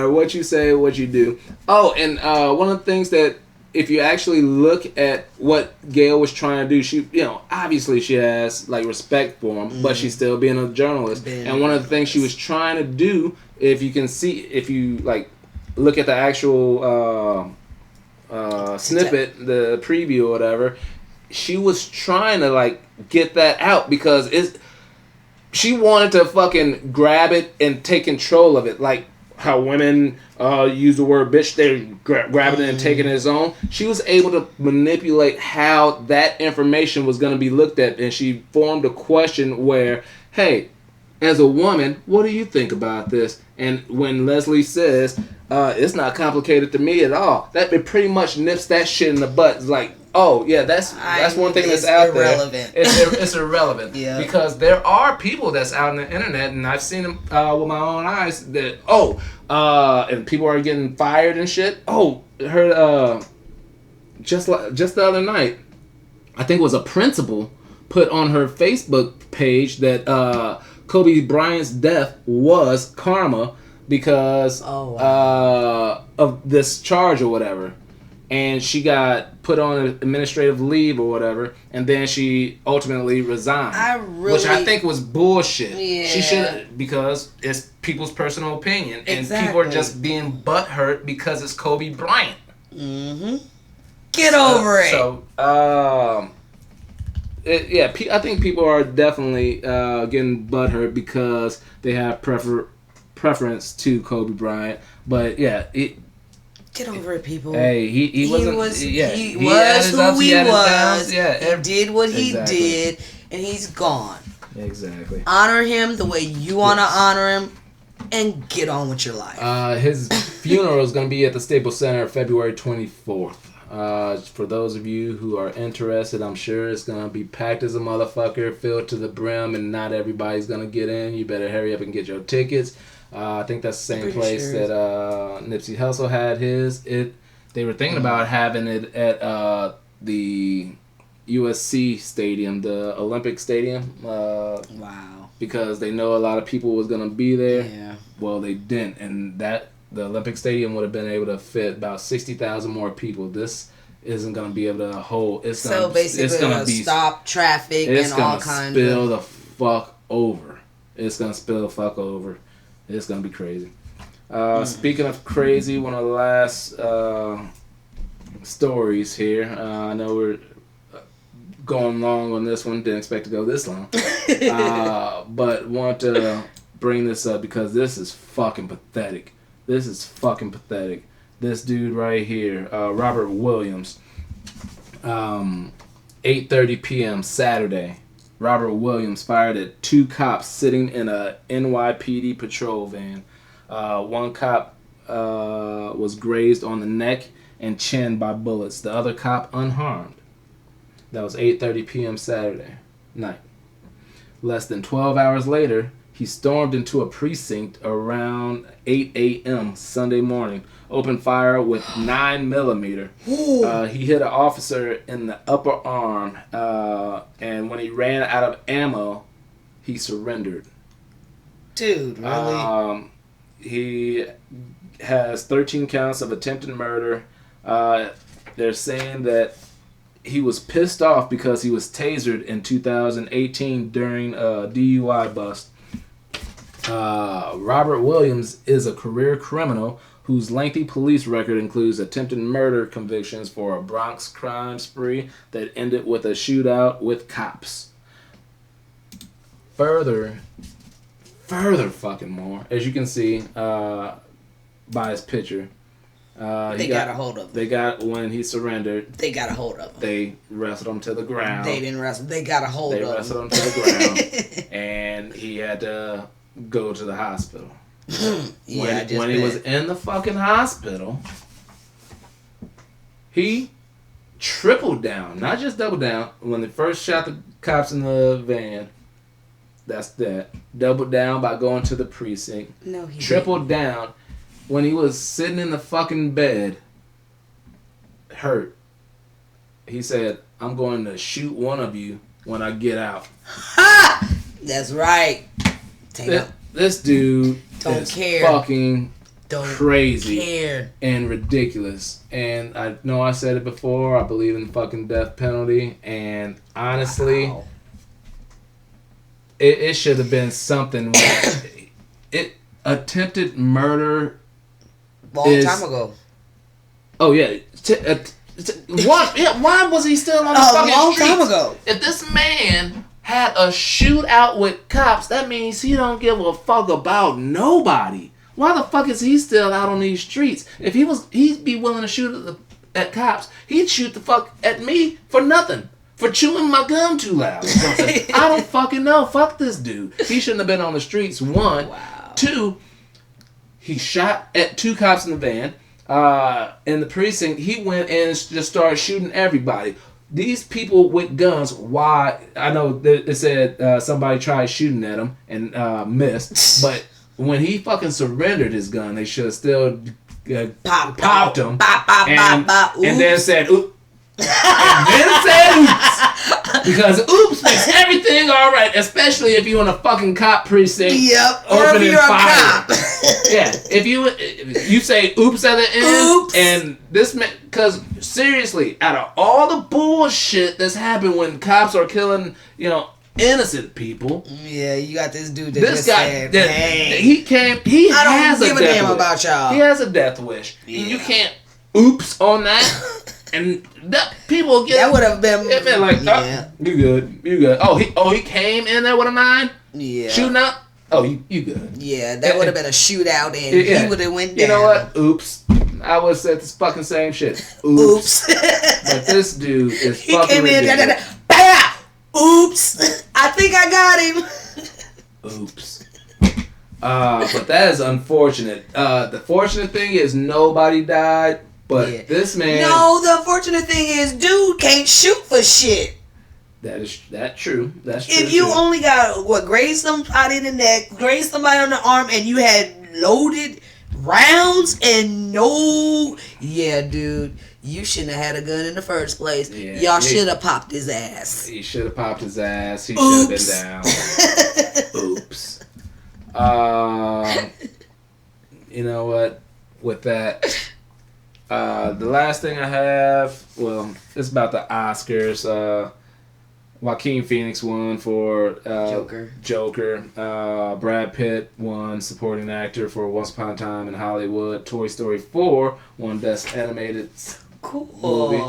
what you say, what you do. Oh, and one of the things that, if you actually look at what Gail was trying to do, she, obviously she has respect for him, but she's still being a journalist. And one of the things she was trying to do, if you can see, if you look at the actual snippet, the preview or whatever, she was trying to get that out because she wanted to fucking grab it and take control of it, like how women use the word bitch. They're grabbing it and taking it as own. She was able to manipulate how that information was going to be looked at, and she formed a question where, hey, as a woman, what do you think about this? And when Leslie says, it's not complicated to me at all, that it pretty much nips that shit in the butt. It's like, oh yeah, that's one thing that's out irrelevant. There. It's irrelevant. Because there are people that's out on the internet, and I've seen them with my own eyes. That and people are getting fired and shit. Oh, heard just the other night, I think it was a principal put on her Facebook page that Kobe Bryant's death was karma because of this charge or whatever. And she got put on administrative leave or whatever, and then she ultimately resigned. Which I think was bullshit. Yeah. She should, because it's people's personal opinion. And people are just being butthurt because it's Kobe Bryant. Mm-hmm. Get over it. So, I think people are definitely getting butthurt because they have preference to Kobe Bryant. But yeah, get over it, people. Hey, he was who he was. He did what he did, and he's gone. Exactly. Honor him the way you want to honor him, and get on with your life. His funeral is going to be at the Staples Center February 24th. For those of you who are interested, I'm sure it's going to be packed as a motherfucker, filled to the brim, and not everybody's going to get in. You better hurry up and get your tickets. I think that's the same place that Nipsey Hussle had his. They were thinking about having it at the USC Stadium, the Olympic Stadium. Wow. Because they know a lot of people was going to be there. Yeah. Well, they didn't, and the Olympic Stadium would have been able to fit about 60,000 more people. This isn't going to be able to hold. It's gonna be stop traffic and all kinds of... It's going to spill the fuck over. It's going to spill the fuck over. It's going to be crazy. Speaking of crazy, one of the last stories here. I know we're going long on this one. Didn't expect to go this long. But want to bring this up because this is fucking pathetic. This dude right here, Robert Williams, 8:30 p.m. Saturday. Robert Williams fired at 2 cops sitting in a NYPD patrol van. One cop was grazed on the neck and chin by bullets. The other cop unharmed. That was 8:30 p.m. Saturday night. Less than 12 hours later, he stormed into a precinct around 8 a.m. Sunday morning, opened fire with 9mm. He hit an officer in the upper arm, and when he ran out of ammo, he surrendered. Dude, really? He has 13 counts of attempted murder. They're saying that he was pissed off because he was tasered in 2018 during a DUI bust. Robert Williams is a career criminal whose lengthy police record includes attempted murder convictions for a Bronx crime spree that ended with a shootout with cops. Further fucking more, as you can see by his picture. They got a hold of him. When he surrendered. They got a hold of him. They wrestled him to the ground. They didn't wrestle. They got a hold of him. They wrestled him to the ground. And he had to go to the hospital. When he was in the fucking hospital, he tripled down, not just doubled down. When they first shot the cops in the van, that's that. Doubled down by going to the precinct. No, he tripled down. When he was sitting in the fucking bed, hurt, he said, "I'm going to shoot one of you when I get out." Ha! That's right. This dude is fucking crazy and ridiculous. And I know I said it before, I believe in the fucking death penalty. And honestly, it should have been something. Attempted murder. Long time ago. Oh yeah. Why was he still on the fucking long streets? time ago. If this man had a shootout with cops, that means he don't give a fuck about nobody. Why the fuck is he still out on these streets? If he'd be willing to shoot at cops, he'd shoot the fuck at me for nothing. For chewing my gum too loud or something. I don't fucking know. Fuck this dude. He shouldn't have been on the streets, one. Wow. Two, he shot at 2 cops in the van. In the precinct, he went and just started shooting everybody. These people with guns, why? I know they said somebody tried shooting at him and missed, but when he fucking surrendered his gun, they should have still popped him and then said, "Oops." And then said oops. Because oops makes everything alright, especially if you're in a fucking cop precinct. Yep, or if you're a cop. Yeah, if you say oops at the end, oops. And this because seriously, out of all the bullshit that's happened when cops are killing, innocent people. Yeah, you got this dude said, hey, I don't give a damn about y'all. He has a death wish. Yeah. And you can't oops on that. And people get that would have been like, you good. Oh, he came in there with a 9, shooting up. Oh, you good. Yeah, that would have been a shootout, and he would have went down. You know what? Oops. I would have said this fucking same shit. Oops. But this dude is fucking ridiculous. Pow! Oops. I think I got him. Oops. But that is unfortunate. The fortunate thing is nobody died, but this man. No, the unfortunate thing is, dude can't shoot for shit. That's true. That's true. If you only got grazed somebody in the neck, grazed somebody on the arm, and you had loaded rounds and dude, you shouldn't have had a gun in the first place. Yeah, y'all should have popped his ass. He should have popped his ass. He should have been down. Oops. You know what? With that, the last thing I have, well, it's about the Oscars. Joaquin Phoenix won for Joker. Brad Pitt won supporting actor for Once Upon a Time in Hollywood. Toy Story 4 won Best Animated Movie.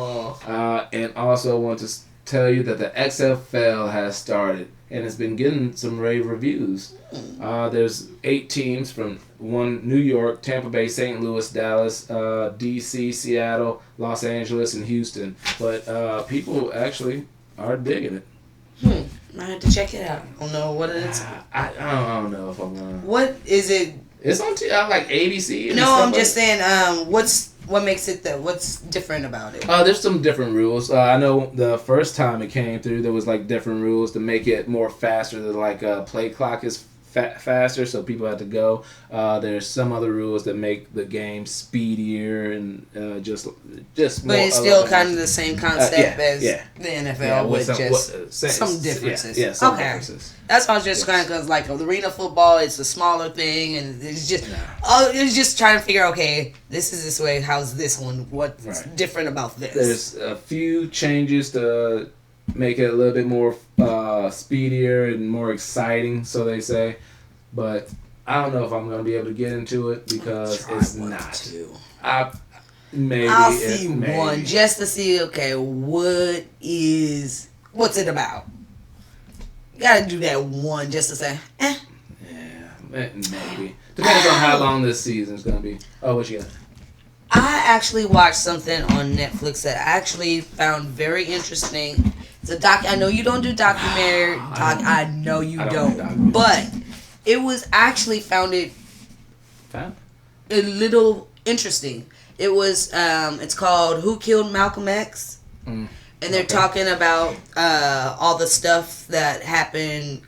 And also want to tell you that the XFL has started and it's been getting some rave reviews. There's 8 teams from New York, Tampa Bay, St. Louis, Dallas, DC, Seattle, Los Angeles, and Houston. But people actually are digging it. I had to check it out. I don't know what it is. I don't know if I'm gonna. What is it? It's on like ABC. No, I'm just saying. What makes it what's different about it? There's some different rules. I know the first time it came through, there was like different rules to make it more faster. The play clock is faster, so people have to go. There's some other rules that make the game speedier and just. But it's still kind of the same concept as the NFL with some differences. Yeah, some differences. That's why I was just kind of because like arena football, it's a smaller thing, and it's just it's just trying to figure. Okay, this is this way. How's this one? What's different about this? There's a few changes to make it a little bit more speedier and more exciting, so they say. But I don't know if I'm going to be able to get into it because it's not. I'll see one just to see, okay, what's it about? You got to do that one just to say, Yeah, maybe. Depends on how long this season's going to be. Oh, what you got? I actually watched something on Netflix that I actually found very interesting. It's a doc. I know you don't do documentary. I know you don't. But it was actually found a little interesting. It was. It's called "Who Killed Malcolm X," and they're talking about all the stuff that happened.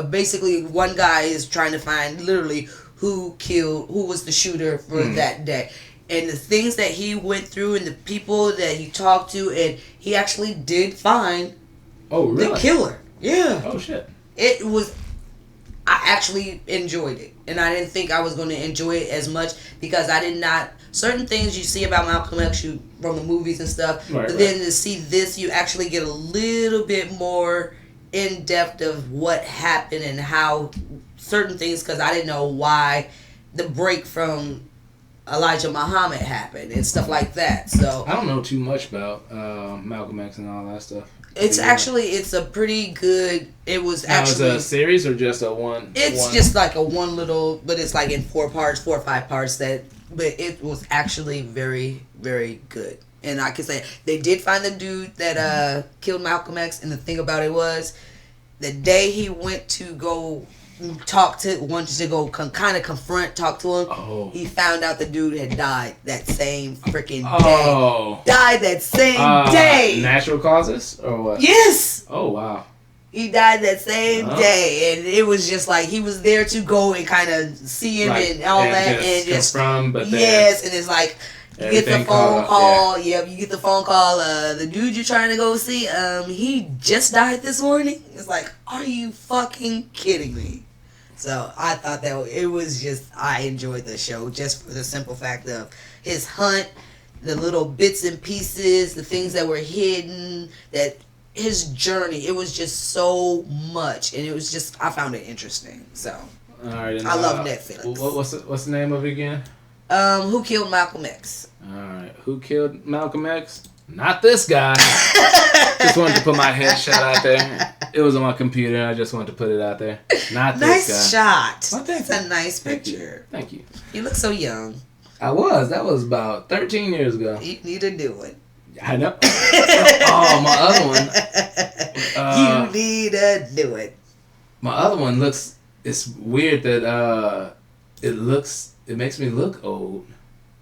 Basically, one guy is trying to find literally who was the shooter for that day. And the things that he went through and the people that he talked to, and he actually did find the killer. Yeah. Oh, shit. It was... I actually enjoyed it. And I didn't think I was going to enjoy it as much because I did not... Certain things you see about Malcolm X from the movies and stuff, but then to see this, you actually get a little bit more in-depth of what happened and how certain things, because I didn't know why the break from Elijah Muhammad happened and stuff like that. So I don't know too much about Malcolm X and all that stuff. It's a pretty good. It was actually. Is it a series or just a one? It's just like a one little, but it's like in 4 or 5 parts. But it was actually very, very good. And I can say they did find the dude that killed Malcolm X. And the thing about it was, the day he went to go talk to him, he found out the dude had died that same freaking day. Died that same day. Natural causes or what? Yes. Oh wow. He died that same day, and it was just like he was there to go and kind of see him and all that, and just confirm. But and it's like you get the phone call. You get the phone call. The dude you're trying to go see, he just died this morning. It's like, are you fucking kidding me? So I thought that it was just, I enjoyed the show just for the simple fact of his hunt, the little bits and pieces, the things that were hidden, that his journey. It was just so much, and it was just, I found it interesting. So all right, and, I love Netflix. What's the name of it again? Who Killed Malcolm X? All right, Who Killed Malcolm X? Not this guy. Just wanted to put my headshot out there. It was on my computer. I just wanted to put it out there. Not this guy. Nice shot. Well, that's a nice picture. Thank you. You look so young. I was. That was about 13 years ago. You need to do it. I know. Oh, my other one. You need to do it. My other one looks. It's weird that it makes me look old.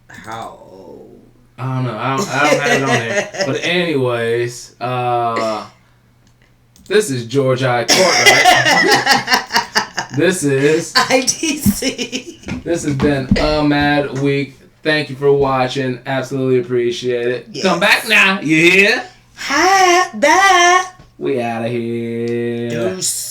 How old? I don't know. I don't have it on there. But anyways, this is George I. Cortright. This is ITC. This has been a mad week. Thank you for watching. Absolutely appreciate it. Yes. Come back now. You hear? Hi, bye. We out of here. Deuce.